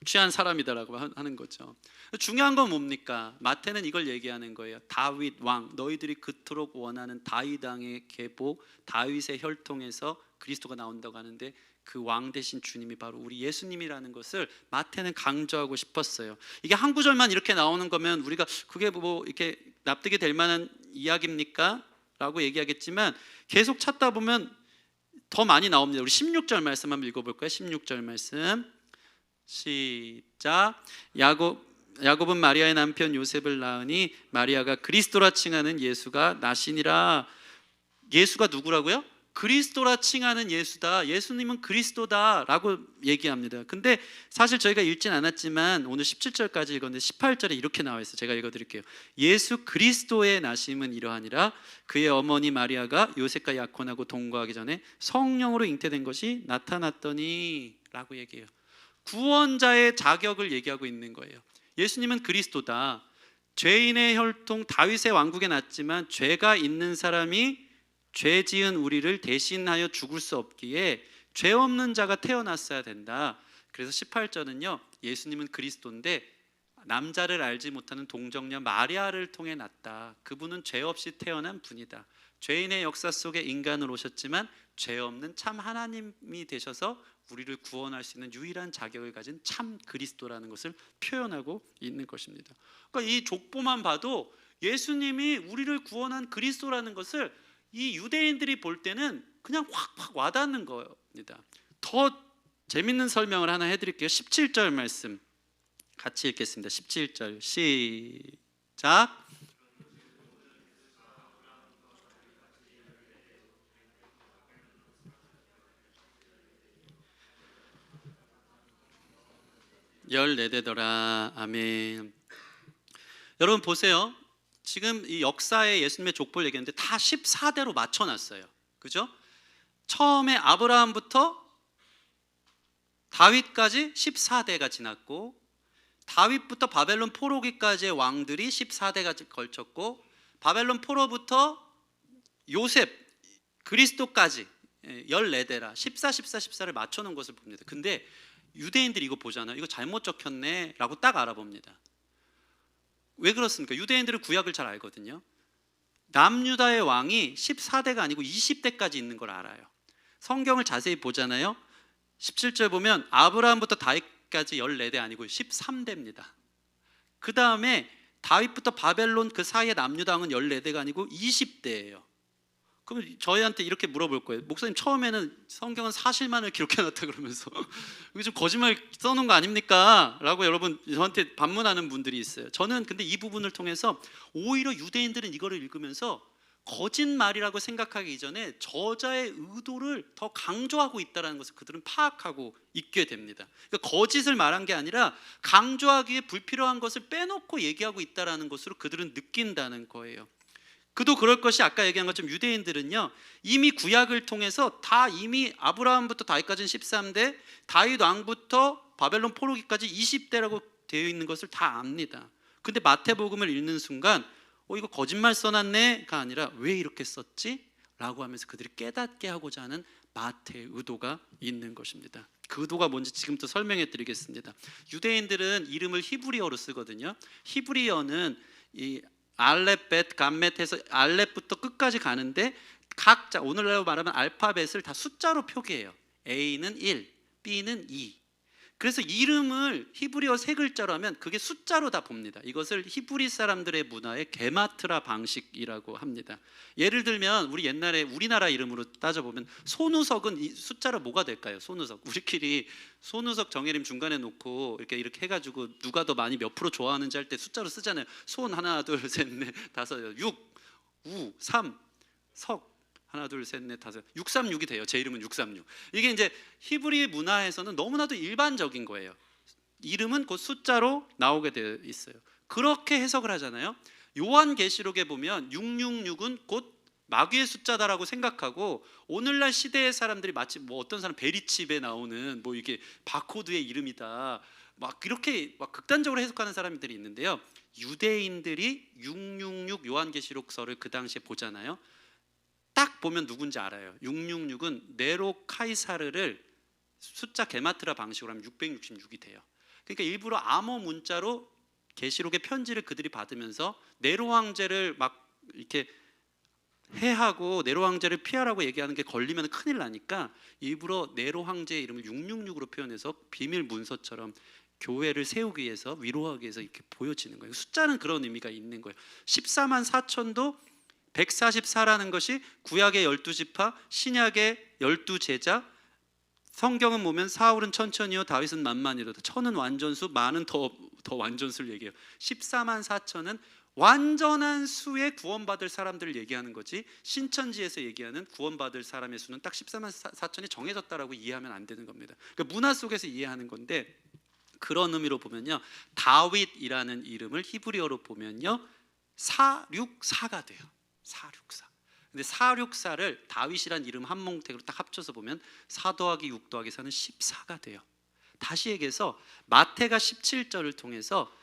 취한 사람이다라고 하는 거죠. 중요한 건 뭡니까? 마태는 이걸 얘기하는 거예요. 다윗 왕, 너희들이 그토록 원하는 다윗 왕의 계보, 다윗의 혈통에서 그리스도가 나온다고 하는데 그 왕 대신 주님이 바로 우리 예수님이라는 것을 마태는 강조하고 싶었어요. 이게 한 구절만 이렇게 나오는 거면 우리가 그게 뭐 이렇게 납득이 될 만한 이야기입니까? 라고 얘기하겠지만 계속 찾다 보면 더 많이 나옵니다. 우리 16절 말씀 한번 읽어볼까요? 16절 말씀 시작. 야곱은 마리아의 남편 요셉을 낳으니 마리아가 그리스도라 칭하는 예수가 나시니라. 예수가 누구라고요? 그리스도라 칭하는 예수다. 예수님은 그리스도다 라고 얘기합니다. 근데 사실 저희가 읽진 않았지만 오늘 17절까지 읽었는데 18절에 이렇게 나와 있어요. 제가 읽어드릴게요. 예수 그리스도의 나심은 이러하니라. 그의 어머니 마리아가 요셉과 약혼하고 동거하기 전에 성령으로 잉태된 것이 나타났더니 라고 얘기해요. 구원자의 자격을 얘기하고 있는 거예요. 예수님은 그리스도다. 죄인의 혈통 다윗의 왕국에 났지만 죄가 있는 사람이 죄 지은 우리를 대신하여 죽을 수 없기에 죄 없는 자가 태어났어야 된다. 그래서 18절은요, 예수님은 그리스도인데 남자를 알지 못하는 동정녀 마리아를 통해 났다. 그분은 죄 없이 태어난 분이다. 죄인의 역사 속에 인간으로 오셨지만 죄 없는 참 하나님이 되셔서 우리를 구원할 수 있는 유일한 자격을 가진 참 그리스도라는 것을 표현하고 있는 것입니다. 그러니까 이 족보만 봐도 예수님이 우리를 구원한 그리스도라는 것을 이 유대인들이 볼 때는 그냥 확 와닿는 겁니다. 더 재밌는 설명을 하나 해드릴게요. 17절 말씀 같이 읽겠습니다. 17절 시작. 열네대더라. 아멘. 여러분 보세요. 지금 이 역사의 예수님의 족보를 얘기했는데 다 14대로 맞춰놨어요. 그죠? 처음에 아브라함부터 다윗까지 14대가 지났고, 다윗부터 바벨론 포로기까지의 왕들이 14대가 걸쳤고, 바벨론 포로부터 요셉, 그리스도까지 14대라 14, 14, 14를 맞춰놓은 것을 봅니다. 근데 유대인들이 이거 보잖아요. 이거 잘못 적혔네 라고 딱 알아봅니다. 왜 그렇습니까? 유대인들은 구약을 잘 알거든요. 남유다의 왕이 14대가 아니고 20대까지 있는 걸 알아요. 성경을 자세히 보잖아요. 17절 보면 아브라함부터 다윗까지 14대 아니고 13대입니다. 그 다음에 다윗부터 바벨론 그 사이의 남유다왕은 14대가 아니고 20대예요. 그럼 저희한테 이렇게 물어볼 거예요. 목사님, 처음에는 성경은 사실만을 기록해놨다 그러면서 이거 좀 거짓말 써놓은 거 아닙니까? 라고 여러분 저한테 반문하는 분들이 있어요. 저는 근데 이 부분을 통해서 오히려 유대인들은 이거를 읽으면서 거짓말이라고 생각하기 이전에 저자의 의도를 더 강조하고 있다는 것을 그들은 파악하고 있게 됩니다. 그러니까 거짓을 말한 게 아니라 강조하기에 불필요한 것을 빼놓고 얘기하고 있다는 것으로 그들은 느낀다는 거예요. 그도 그럴 것이 아까 얘기한 것처럼 유대인들은요, 이미 구약을 통해서 다 이미 아브라함부터 다윗까지는 13대, 다윗 왕부터 바벨론 포로기까지 20대라고 되어 있는 것을 다 압니다. 근데 마태복음을 읽는 순간 이거 거짓말 써놨네가 아니라 왜 이렇게 썼지? 라고 하면서 그들이 깨닫게 하고자 하는 마태의 의도가 있는 것입니다. 그 의도가 뭔지 지금부터 설명해 드리겠습니다. 유대인들은 이름을 히브리어로 쓰거든요. 히브리어는 이 알렙, 벳, 감멧 해서 알렙부터 끝까지 가는데 각자 오늘날로 말하면 알파벳을 다 숫자로 표기해요. A는 1, B는 2. 그래서 이름을 히브리어 세 글자로 하면 그게 숫자로 다 봅니다. 이것을 히브리 사람들의 문화의 게마트라 방식이라고 합니다. 예를 들면 우리 옛날에 우리나라 이름으로 따져보면 손우석은 이 숫자로 뭐가 될까요? 손우석. 우리끼리 손우석 정예림 중간에 놓고 이렇게 해가지고 누가 더 많이 몇 프로 좋아하는지 할 때 숫자로 쓰잖아요. 손 하나 둘 셋 넷 다섯 6, 우, 3, 석 하나 둘 셋 넷 다섯 636이 돼요. 제 이름은 636. 이게 이제 히브리 문화에서는 너무나도 일반적인 거예요. 이름은 곧 숫자로 나오게 되어 있어요. 그렇게 해석을 하잖아요. 요한계시록에 보면 666은 곧 마귀의 숫자다라고 생각하고 오늘날 시대의 사람들이 마치 뭐 어떤 사람 베리칩에 나오는 뭐 이게 바코드의 이름이다 막 이렇게 막 극단적으로 해석하는 사람들이 있는데요. 유대인들이 666 요한계시록서를 그 당시에 보잖아요. 딱 보면 누군지 알아요. 666은 네로 카이사르를 숫자 게마트라 방식으로 하면 666이 돼요. 그러니까 일부러 암호 문자로 계시록의 편지를 그들이 받으면서 네로 황제를 막 이렇게 해하고 네로 황제를 피하라고 얘기하는 게 걸리면 큰일 나니까 일부러 네로 황제의 이름을 666으로 표현해서 비밀 문서처럼 교회를 세우기 위해서 위로하기 위해서 이렇게 보여지는 거예요. 숫자는 그런 의미가 있는 거예요. 14만 4천도 144라는 것이 구약의 12지파, 신약의 12제자. 성경은 보면 사울은 천천히요 다윗은 만만이로다. 천은 완전수, 만은 더 완전수를 얘기해요. 14만 4천은 완전한 수의 구원받을 사람들을 얘기하는 거지, 신천지에서 얘기하는 구원받을 사람의 수는 딱 14만 4천이 정해졌다라고 이해하면 안 되는 겁니다. 그러니까 문화 속에서 이해하는 건데, 그런 의미로 보면요, 다윗이라는 이름을 히브리어로 보면요 464가 돼요. 464. 근데 464를 다윗이란 이름 한 몽택으로 딱 합쳐서 보면 4 더하기 6 더하기 4는 14가 돼요. 다시 얘기해서 마태가 17절을 통해서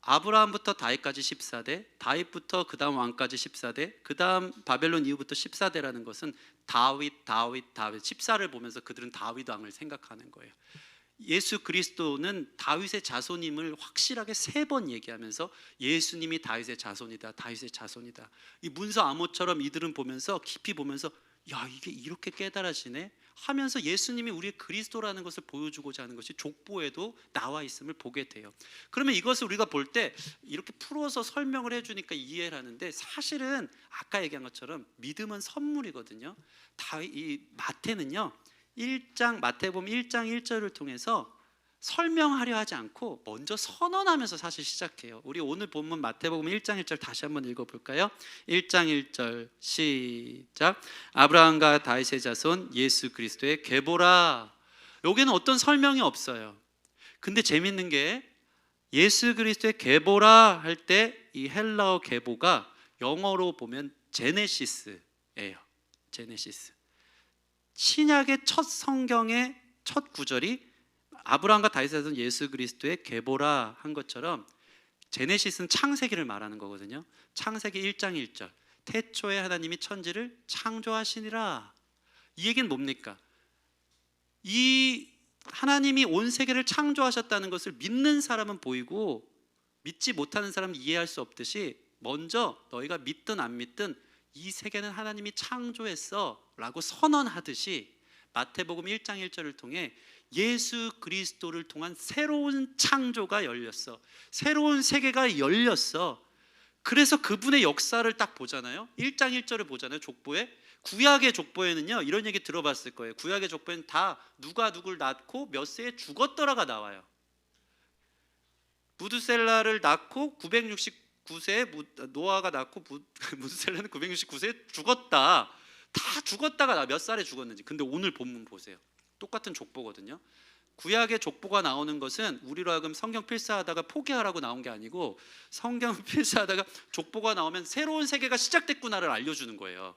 아브라함부터 다윗까지 14대, 다윗부터 그 다음 왕까지 14대, 그 다음 바벨론 이후부터 14대라는 것은 다윗 14를 보면서 그들은 다윗 왕을 생각하는 거예요. 예수 그리스도는 다윗의 자손임을 확실하게 3번 얘기하면서 예수님이 다윗의 자손이다, 다윗의 자손이다. 이 문서 아모처럼 이들은 보면서 깊이 보면서 야, 이게 이렇게 깨달아지네 하면서 예수님이 우리의 그리스도라는 것을 보여주고자 하는 것이 족보에도 나와 있음을 보게 돼요. 그러면 이것을 우리가 볼 때 이렇게 풀어서 설명을 해주니까 이해를 하는데, 사실은 아까 얘기한 것처럼 믿음은 선물이거든요. 이 마태는요, 마태복음 1장 1절을 통해서 설명하려 하지 않고 먼저 선언하면서 사실 시작해요. 우리 오늘 본문 마태복음 1장 1절 다시 한번 읽어볼까요? 1장 1절 시작. 아브라함과 다윗의 자손 예수 그리스도의 계보라. 여기는 어떤 설명이 없어요. 근데 재밌는 게 예수 그리스도의 계보라 할 때 이 헬라어 계보가 영어로 보면 제네시스예요. 제네시스. 신약의 첫 성경의 첫 구절이 아브라함과 다윗의 자손 예수 그리스도의 계보라 한 것처럼 제네시스는 창세기를 말하는 거거든요. 창세기 1장 1절 태초에 하나님이 천지를 창조하시니라. 이 얘기는 뭡니까? 이 하나님이 온 세계를 창조하셨다는 것을 믿는 사람은 보이고 믿지 못하는 사람은 이해할 수 없듯이, 먼저 너희가 믿든 안 믿든 이 세계는 하나님이 창조했어 라고 선언하듯이 마태복음 1장 1절을 통해 예수 그리스도를 통한 새로운 창조가 열렸어. 새로운 세계가 열렸어. 그래서 그분의 역사를 딱 보잖아요. 1장 1절을 보잖아요. 족보에. 구약의 족보에는요 이런 얘기 들어봤을 거예요. 구약의 족보에는 다 누가 누굴 낳고 몇 세에 죽었더라가 나와요. 무드셀라를 낳고 969세에 노아가 낳고 무드셀라는 969세에 죽었다. 다 죽었다가 몇 살에 죽었는지. 근데 오늘 본문 보세요. 똑같은 족보거든요. 구약의 족보가 나오는 것은 우리로 하여금 성경 필사하다가 포기하라고 나온 게 아니고 성경 필사하다가 족보가 나오면 새로운 세계가 시작됐구나를 알려주는 거예요.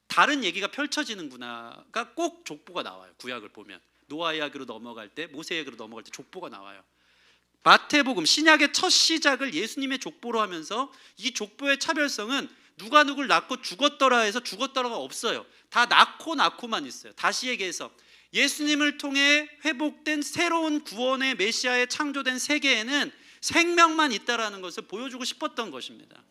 다른 얘기가 펼쳐지는구나가 꼭 족보가 나와요. 구약을 보면 노아 이야기로 넘어갈 때, 모세 이야기로 넘어갈 때 족보가 나와요. 마태복음 신약의 첫 시작을 예수님의 족보로 하면서 이 족보의 차별성은 누가 누굴 낳고 죽었더라 해서 죽었더라가 없어요. 다 낳고만 있어요. 다시 얘기해서 예수님을 통해 회복된 새로운 구원의 메시아의 창조된 세계에는 생명만 있다라는 것을 보여주고 싶었던 것입니다.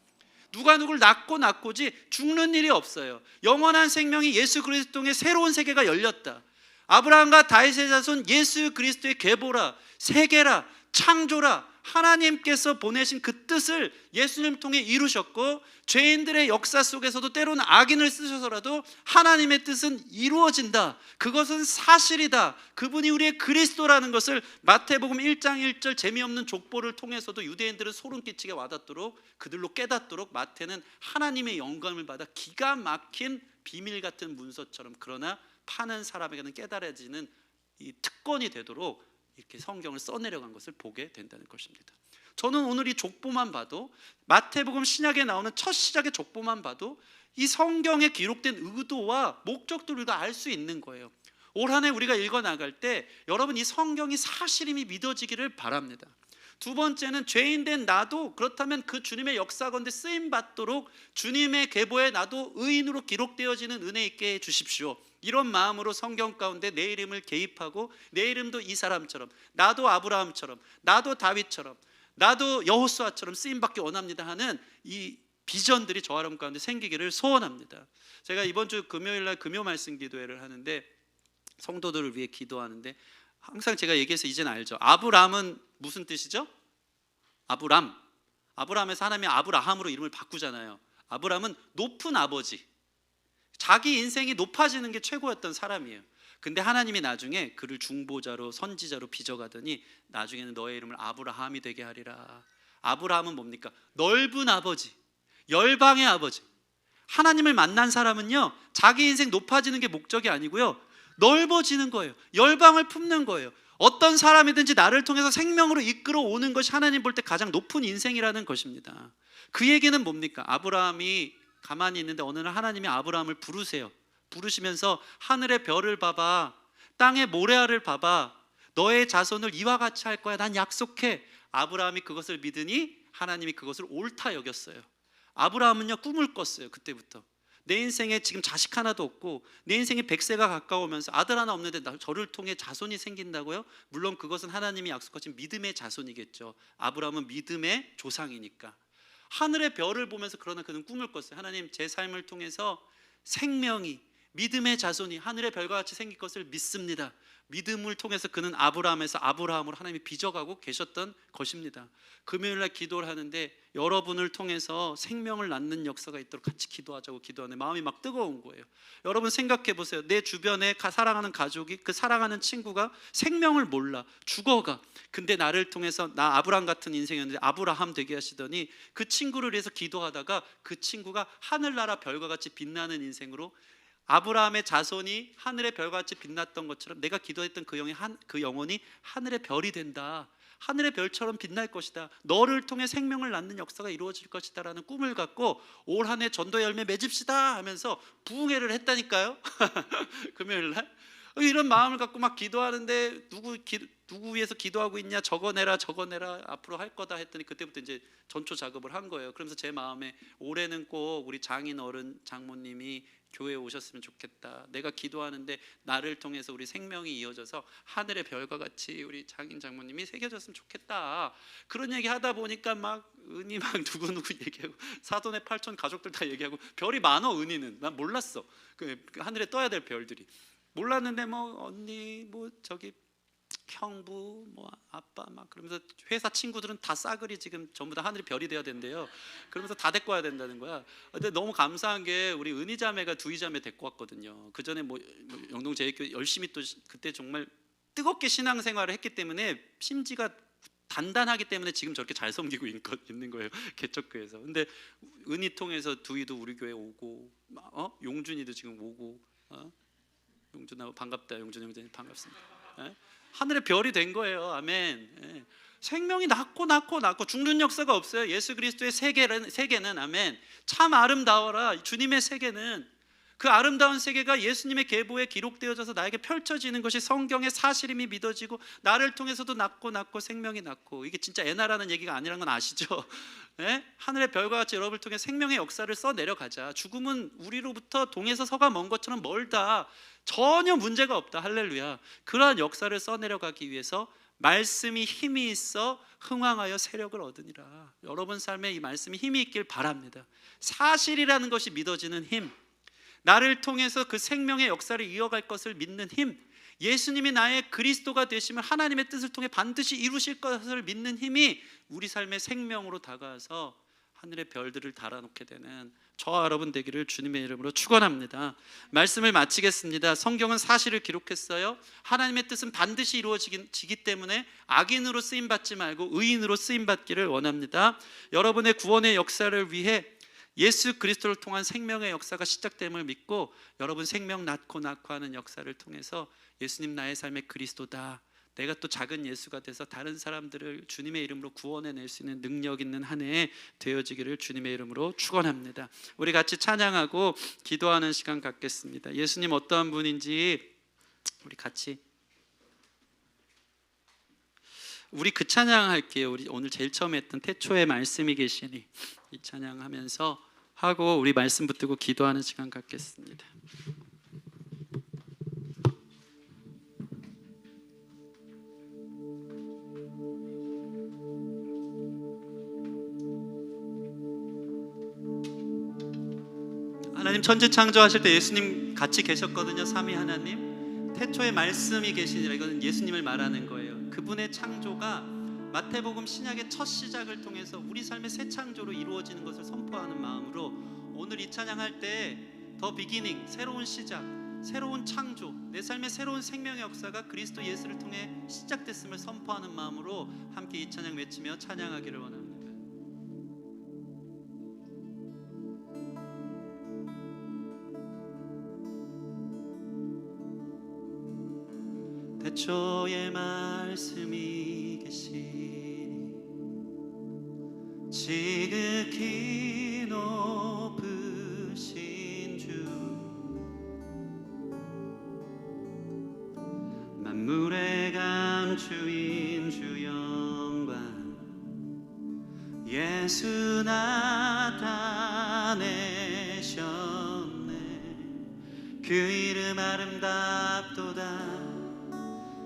누가 누굴 낳고지 죽는 일이 없어요. 영원한 생명이 예수 그리스도 통해 새로운 세계가 열렸다. 아브라함과 다윗의 자손 예수 그리스도의 계보라, 세계라, 창조라, 하나님께서 보내신 그 뜻을 예수님 통해 이루셨고 죄인들의 역사 속에서도 때로는 악인을 쓰셔서라도 하나님의 뜻은 이루어진다. 그것은 사실이다. 그분이 우리의 그리스도라는 것을 마태복음 1장 1절 재미없는 족보를 통해서도 유대인들은 소름 끼치게 와닿도록 그들로 깨닫도록 마태는 하나님의 영감을 받아 기가 막힌 비밀 같은 문서처럼 그러나 파는 사람에게는 깨달아지는 이 특권이 되도록 이렇게 성경을 써내려간 것을 보게 된다는 것입니다. 저는 오늘 이 족보만 봐도 마태복음 신약에 나오는 첫 시작의 족보만 봐도 이 성경에 기록된 의도와 목적들을 우리가 알 수 있는 거예요. 올 한 해 우리가 읽어나갈 때 여러분 이 성경이 사실임이 믿어지기를 바랍니다. 두 번째는 죄인된 나도 그렇다면 그 주님의 역사 가운데 쓰임받도록 주님의 계보에 나도 의인으로 기록되어지는 은혜 있게 해주십시오. 이런 마음으로 성경 가운데 내 이름을 개입하고 내 이름도 이 사람처럼, 나도 아브라함처럼, 나도 다윗처럼, 나도 여호수아처럼 쓰임받기 원합니다 하는 이 비전들이 저 여러분 가운데 생기기를 소원합니다. 제가 이번 주 금요일날 금요 말씀 기도회를 하는데 성도들을 위해 기도하는데 항상 제가 얘기해서 이제는 알죠. 아브람은 무슨 뜻이죠? 아브람에서 하나님이 아브라함으로 이름을 바꾸잖아요. 아브람은 높은 아버지, 자기 인생이 높아지는 게 최고였던 사람이에요. 근데 하나님이 나중에 그를 중보자로 선지자로 빚어가더니 나중에는 너의 이름을 아브라함이 되게 하리라. 아브라함은 뭡니까? 넓은 아버지, 열방의 아버지. 하나님을 만난 사람은요 자기 인생 높아지는 게 목적이 아니고요 넓어지는 거예요. 열방을 품는 거예요. 어떤 사람이든지 나를 통해서 생명으로 이끌어 오는 것이 하나님 볼 때 가장 높은 인생이라는 것입니다. 그 얘기는 뭡니까? 아브라함이 가만히 있는데 어느 날 하나님이 아브라함을 부르세요. 부르시면서 하늘의 별을 봐봐, 땅의 모래알을 봐봐, 너의 자손을 이와 같이 할 거야. 난 약속해. 아브라함이 그것을 믿으니 하나님이 그것을 옳다 여겼어요. 아브라함은요 꿈을 꿨어요. 그때부터 내 인생에 지금 자식 하나도 없고 내 인생에 100세가 가까우면서 아들 하나 없는데 저를 통해 자손이 생긴다고요? 물론 그것은 하나님이 약속하신 믿음의 자손이겠죠. 아브라함은 믿음의 조상이니까. 하늘의 별을 보면서 그러나 그는 꿈을 꿨어요. 하나님, 제 삶을 통해서 생명이, 믿음의 자손이 하늘의 별과 같이 생길 것을 믿습니다. 믿음을 통해서 그는 아브라함에서 아브라함으로 하나님이 빚어가고 계셨던 것입니다. 금요일날 기도를 하는데 여러분을 통해서 생명을 낳는 역사가 있도록 같이 기도하자고 기도하는데 마음이 막 뜨거운 거예요. 여러분 생각해 보세요. 내 주변에 사랑하는 가족이, 그 사랑하는 친구가 생명을 몰라 죽어가. 근데 나를 통해서 나 아브라함 같은 인생이었는데 아브라함 되게 하시더니 그 친구를 위해서 기도하다가 그 친구가 하늘나라 별과 같이 빛나는 인생으로, 아브라함의 자손이 하늘의 별같이 빛났던 것처럼 내가 기도했던 그 영혼이 하늘의 별이 된다. 하늘의 별처럼 빛날 것이다. 너를 통해 생명을 낳는 역사가 이루어질 것이다 라는 꿈을 갖고 올 한 해 전도 열매 맺읍시다 하면서 부흥회를 했다니까요. 금요일날 이런 마음을 갖고 막 기도하는데 누구 위해서 기도하고 있냐, 적어내라 앞으로 할 거다 했더니 그때부터 이제 전초 작업을 한 거예요. 그러면서 제 마음에 올해는 꼭 우리 장인 어른 장모님이 교회에 오셨으면 좋겠다. 내가 기도하는데 나를 통해서 우리 생명이 이어져서 하늘의 별과 같이 우리 장인 장모님이 새겨졌으면 좋겠다. 그런 얘기 하다 보니까 막 은희 막 누구누구 얘기하고 사돈의 8촌 가족들 다 얘기하고 별이 많어. 은희는 난 몰랐어. 그 하늘에 떠야 될 별들이. 몰랐는데 뭐 언니 뭐 저기 형부 뭐 아빠 막 그러면서 회사 친구들은 다 싸그리 지금 전부 다 하늘이 별이 돼야 된대요. 그러면서 다 데리고 와야 된다는 거야. 근데 너무 감사한 게 우리 은희자매가 두이자매 데리고 왔거든요. 그 전에 뭐 영동제일교회 열심히 또 그때 정말 뜨겁게 신앙생활을 했기 때문에 심지가 단단하기 때문에 지금 저렇게 잘 섬기고 있는 거예요. 개척교회에서. 근데 은희 통해서 두이도 우리 교회 오고, 용준이도 지금 오고, 용준아 반갑다. 용준 형제님 반갑습니다. 하늘의 별이 된 거예요. 아멘. 생명이 낳고 죽는 역사가 없어요. 예수 그리스도의 세계는 아멘. 참 아름다워라. 주님의 세계는, 그 아름다운 세계가 예수님의 계보에 기록되어져서 나에게 펼쳐지는 것이 성경의 사실임이 믿어지고, 나를 통해서도 낳고 생명이 낳고, 이게 진짜 애나라는 얘기가 아니라는 건 아시죠? 하늘의 별과 같이 여러분을 통해 생명의 역사를 써 내려가자. 죽음은 우리로부터 동에서 서가 먼 것처럼 멀다. 전혀 문제가 없다. 할렐루야. 그러한 역사를 써 내려가기 위해서 말씀이 힘이 있어 흥왕하여 세력을 얻으니라. 여러분 삶에 이 말씀이 힘이 있길 바랍니다. 사실이라는 것이 믿어지는 힘, 나를 통해서 그 생명의 역사를 이어갈 것을 믿는 힘, 예수님이 나의 그리스도가 되심을 하나님의 뜻을 통해 반드시 이루실 것을 믿는 힘이 우리 삶의 생명으로 다가와서 하늘의 별들을 달아놓게 되는 저와 여러분 되기를 주님의 이름으로 축원합니다. 말씀을 마치겠습니다. 성경은 사실을 기록했어요. 하나님의 뜻은 반드시 이루어지기 때문에 악인으로 쓰임받지 말고 의인으로 쓰임받기를 원합니다. 여러분의 구원의 역사를 위해 예수 그리스도를 통한 생명의 역사가 시작됨을 믿고, 여러분 생명 낳고 하는 역사를 통해서 예수님 나의 삶의 그리스도다, 내가 또 작은 예수가 돼서 다른 사람들을 주님의 이름으로 구원해낼 수 있는 능력 있는 한 해 되어지기를 주님의 이름으로 축원합니다. 우리 같이 찬양하고 기도하는 시간 갖겠습니다. 예수님 어떠한 분인지 우리 그 찬양할게요. 우리 오늘 제일 처음에 했던 태초에 말씀이 계시니, 이 찬양하면서 하고 우리 말씀 붙들고 기도하는 시간 갖겠습니다. 하나님 천지 창조하실 때 예수님 같이 계셨거든요. 삼위 하나님. 태초에 말씀이 계시니라, 이거는 예수님을 말하는 거예요. 그분의 창조가 마태복음 신약의 첫 시작을 통해서 우리 삶의 새 창조로 이루어지는 것을 선포하는 마음으로 오늘 이 찬양할 때 더 비기닝, 새로운 시작, 새로운 창조, 내 삶의 새로운 생명의 역사가 그리스도 예수를 통해 시작됐음을 선포하는 마음으로 함께 이 찬양 외치며 찬양하기를 원합니다. 태초에 말씀이 계시니 지극히 높으신 주, 만물의 감추인 주 영광 예수 나타내셨네. 그 이름 아름답도다,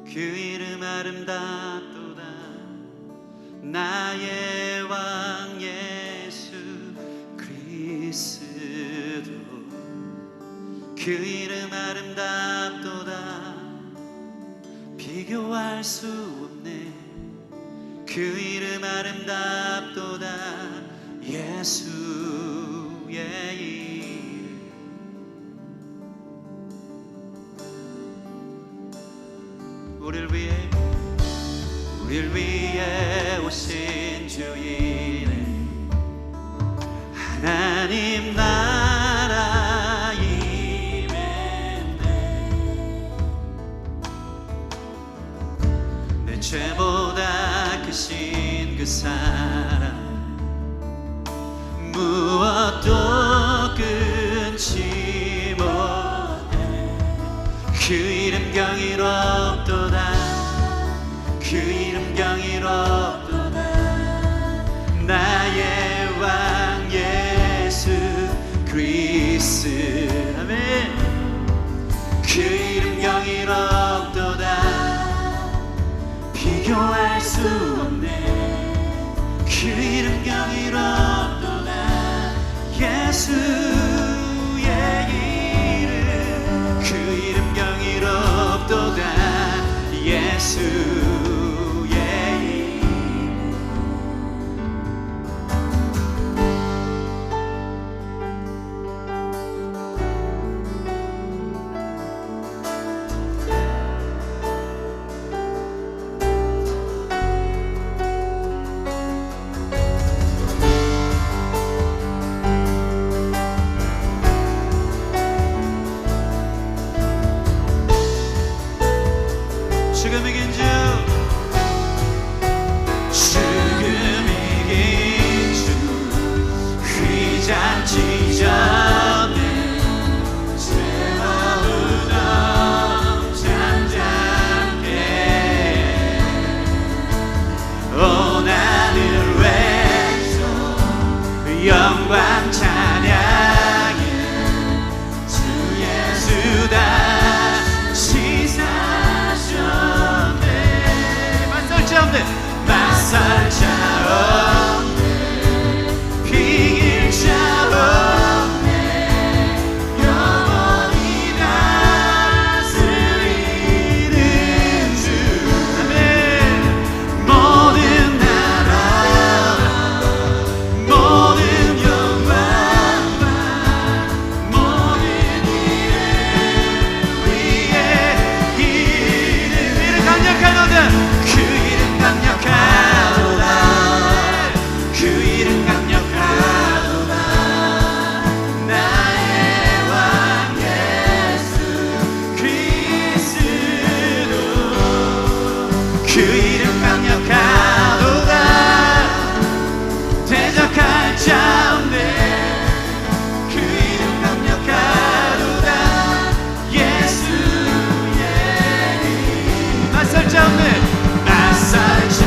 그 이름 아름답도다. 나의 왕 예수 그리스도, 그 이름 아름답도다. 비교할 수 없네. 그 이름 아름답도다. 예수의 이름. 우릴 위해 오신 주이네. 하나님 나라 임했네. 내 죄보다 크신 그 사랑 무엇도 끊지 못해. 그 이름 경이롭도다, 그 이름 경이롭도다. 나의 왕 예수 그리스도, 아멘. 그 이름 경이롭도다. 비교할 수 없네. 그 이름 경이롭도다. 예수의 이름, 그 이름 경이롭도다. 자 없네 맞설 자 없네 비길 자 없네 영원히 다스리는 주 아멘 모든 나라 모든 영광과 모든 일을 위해 이름 강력하도다 그 이름 강력하도다 그 이름 강력하도다 나의 왕 예수 그리스도 그 이름 강력하도다 대적할 자 없네 그 이름 강력하도다 예수의 이름 맞설 자 없네 맞설 자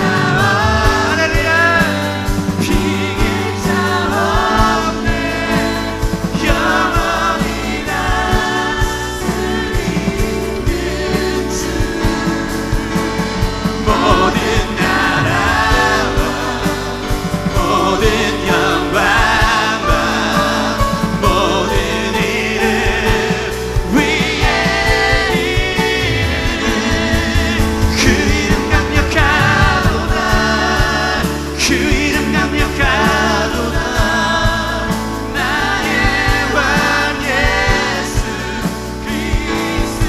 할렐루야 비길 자 없네 영원히 다스리는 주 모든 나라와 모든 영광과 모든 일을 위해 그 이름 강력하도다 그 이름 강력하도다 나의 왕 예수 그리스도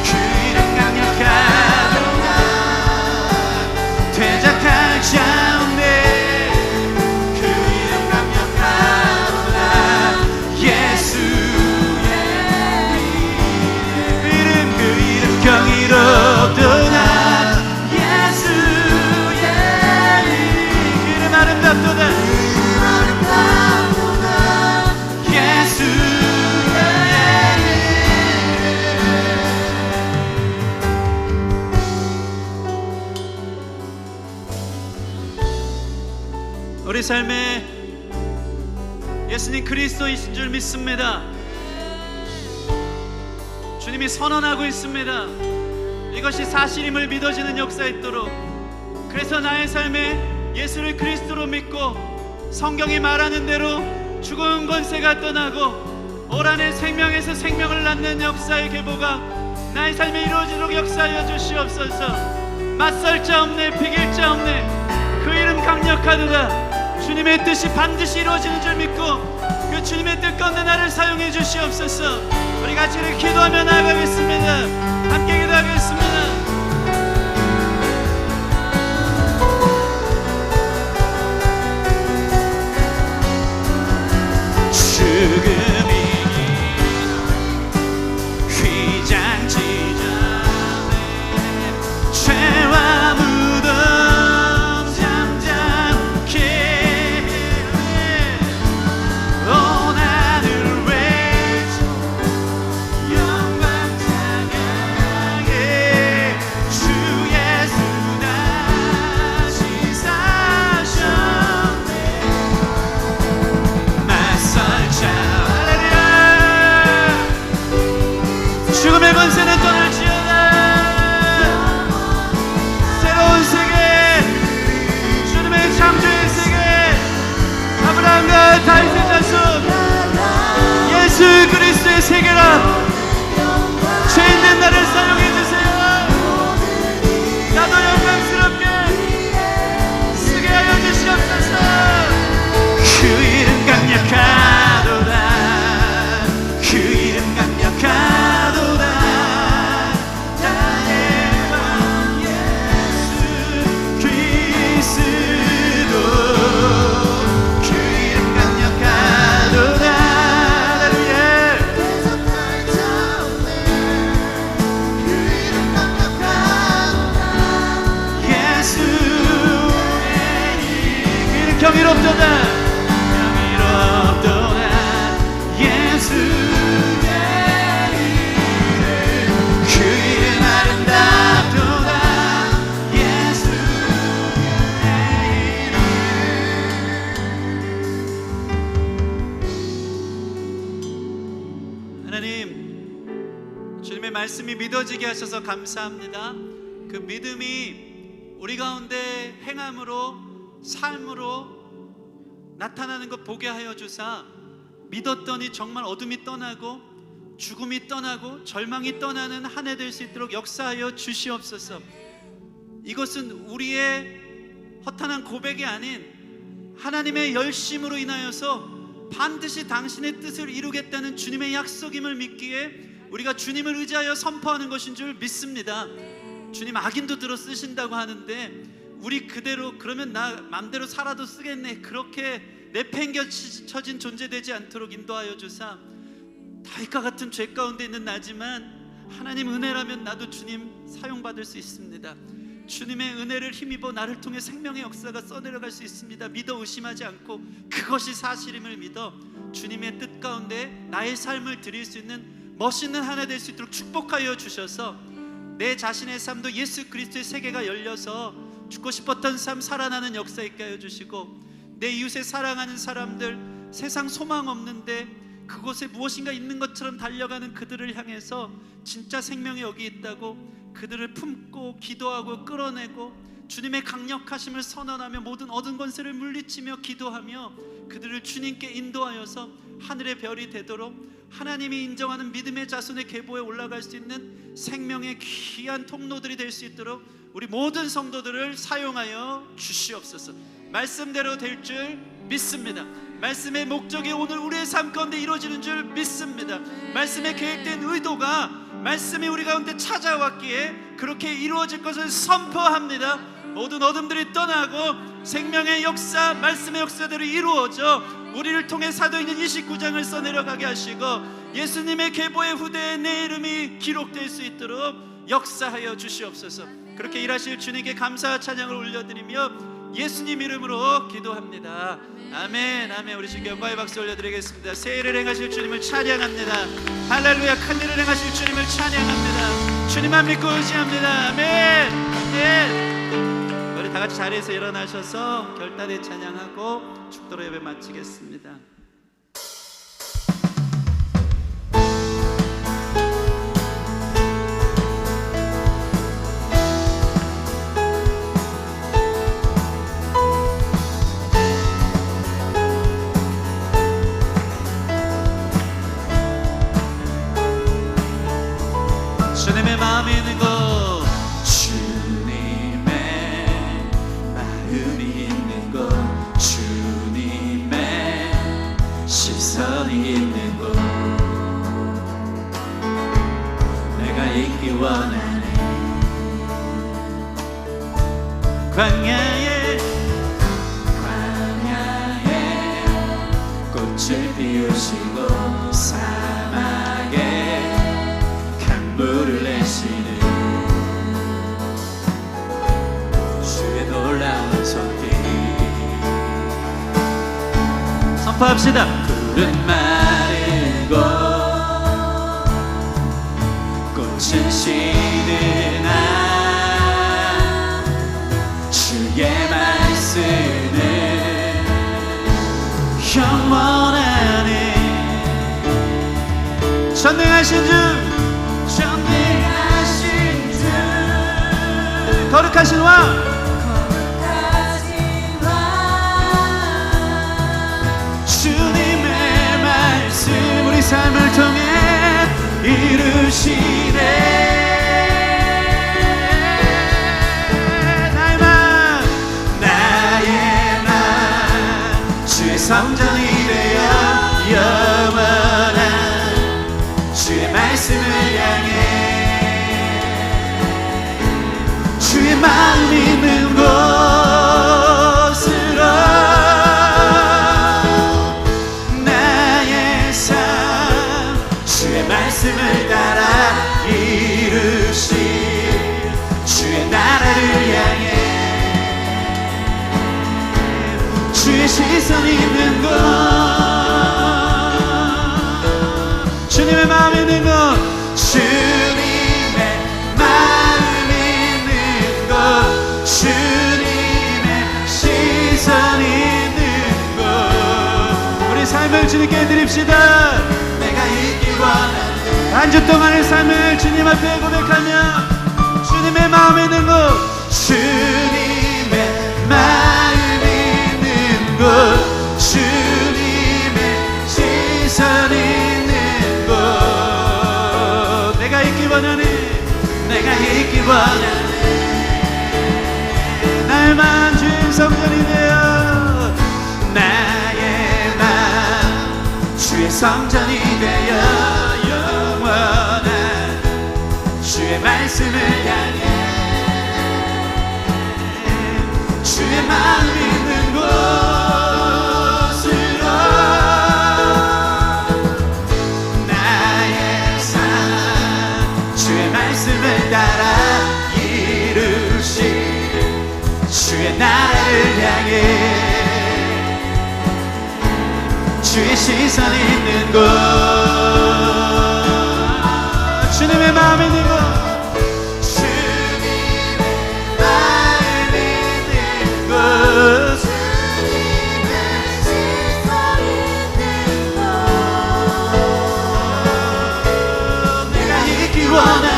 그 이름 강력하도다 대적할 자 없네 그 이름 강력하도다 예수의 이름 그 이름 경이롭도다 예수의 이름 아름답도다 예수의 우리 삶에 예수님 그리스도이신 줄 믿습니다. 주님이 선언하고 있습니다. 이것이 사실임을 믿어지는 역사 있도록 그래서 나의 삶에 예수를 그리스도로 믿고 성경이 말하는 대로 죽은 권세가 떠나고 올 한해 생명에서 생명을 낳는 역사의 계보가 나의 삶에 이루어지도록 역사하여 주시옵소서. 맞설 자 없네 비길 자 없네 그 이름 강력하도다 주님의 뜻이 반드시 이루어지는 줄 믿고 그 주님의 뜻 가운데 나를 사용해 주시옵소서. 우리 같이 이렇게 기도하며 나아가겠습니다. 함께 기도하겠습니다. 죽음이 휘장치자 죄와 무덤 잠잠케 온 하늘 외쳐 영광 찬양해 주 예수 다시 사셨네 맞설 자 할렐루야 죽음의 권세는 떠날지어다 새로운 세계 주님의 창조의 세계 아브라함과 다윗의 자손 예수 그리스도의 세계라 죄인된 나를 사용해 주세요. 나도 영광스럽게 쓰게 하여 주시옵소서. 그 이름 강력하도다 그 이름 강력하도다 나의 왕 예수 그리스도 그 이름 강력하도다 할렐루야 예수의 이름 경이롭도다 경이롭도다 예수의 이름 그 이름 아름답도다 예수의 이름 하나님 주님의 말씀이 믿어지게 하셔서 감사합니다. 그 그 믿음이 우리 가운데 행함으로 삶으로 나타나는 것 보게 하여 주사 믿었더니 정말 어둠이 떠나고 죽음이 떠나고 절망이 떠나는 한 해 될 수 있도록 역사하여 주시옵소서. 이것은 우리의 허탄한 고백이 아닌 하나님의 열심으로 인하여서 반드시 당신의 뜻을 이루겠다는 주님의 약속임을 믿기에 우리가 주님을 의지하여 선포하는 것인 줄 믿습니다. 주님 악인도 들어 쓰신다고 하는데 우리 그대로 그러면 나 맘대로 살아도 쓰겠네, 그렇게 내팽겨쳐진 존재되지 않도록 인도하여 주사 다윗과 같은 죄 가운데 있는 나지만 하나님 은혜라면 나도 주님 사용받을 수 있습니다. 주님의 은혜를 힘입어 나를 통해 생명의 역사가 써내려갈 수 있습니다. 믿어 의심하지 않고 그것이 사실임을 믿어 주님의 뜻 가운데 나의 삶을 드릴 수 있는 멋있는 한 해 될 수 있도록 축복하여 주셔서 내 자신의 삶도 예수 그리스도의 세계가 열려서 죽고 싶었던 삶 살아나는 역사 있게 하여 주시고 내 이웃에 사랑하는 사람들 세상 소망 없는데 그곳에 무엇인가 있는 것처럼 달려가는 그들을 향해서 진짜 생명이 여기 있다고 그들을 품고 기도하고 끌어내고 주님의 강력하심을 선언하며 모든 얻은 권세를 물리치며 기도하며 그들을 주님께 인도하여서 하늘의 별이 되도록 하나님이 인정하는 믿음의 자손의 계보에 올라갈 수 있는 생명의 귀한 통로들이 될 수 있도록 우리 모든 성도들을 사용하여 주시옵소서. 말씀대로 될 줄 믿습니다. 말씀의 목적이 오늘 우리의 삶 가운데 이루어지는 줄 믿습니다. 말씀의 계획된 의도가 말씀이 우리 가운데 찾아왔기에 그렇게 이루어질 것을 선포합니다. 모든 어둠들이 떠나고 생명의 역사, 말씀의 역사대로 이루어져 우리를 통해 사도행전 29장을 써내려가게 하시고 예수님의 계보의 후대에 내 이름이 기록될 수 있도록 역사하여 주시옵소서. 그렇게 일하실 주님께 감사와 찬양을 올려드리며 예수님 이름으로 기도합니다. 아멘, 아멘. 우리 주께 영광의 박수 올려드리겠습니다. 새 일을 행하실 주님을 찬양합니다. 할렐루야. 큰 일을 행하실 주님을 찬양합니다. 주님만 믿고 의지합니다. 아멘, 아멘. 우리 다 같이 자리에서 일어나셔서 결단의 찬양하고 축도로 예배 마치겠습니다. 주님의 마음이 있는 곳, 주님의 마음이 있는 곳, 주님의 시선이 있는 곳, 내가 있기 원하네. 광야에 꽃을 피우시고 사막에 물을 내시는 주의 놀라운 손길 선포합시다. 푸른 마르고 꽃은 시드나 주의 말씀은 영원하네. 전능하신 주, 거룩하신 왕, 주님의 말씀 우리 삶을 통해 이루시네. 나의 맘 주의 성전이 되어 영원한 주의 말씀을 향해 주의 마음 있는 곳으로 나의 삶 주의 말씀을 따라 이루실 주의 나라를 향해 주의 시선이 있는 곳, 주님의 마음 있는 곳, 주님의 마음 있는 곳, 주님의 시선 있는 곳, 우리 삶을 주님께 드립시다. 내가 있기 원하는 한 주 동안의 삶을 주님 앞에 고백하며 주님의 마음 있는 곳, 원하네. 날만 주의 성전이 되어 나의 맘 주의 성전이 되어 영원한 주의 말씀을 향해 주의 마음 있는 곳으로 나의 삶 주의 말씀을 따라 이루시 주의 나라를 향해 주의 시선이 있는 곳 주님의 마음이 있는 곳 원하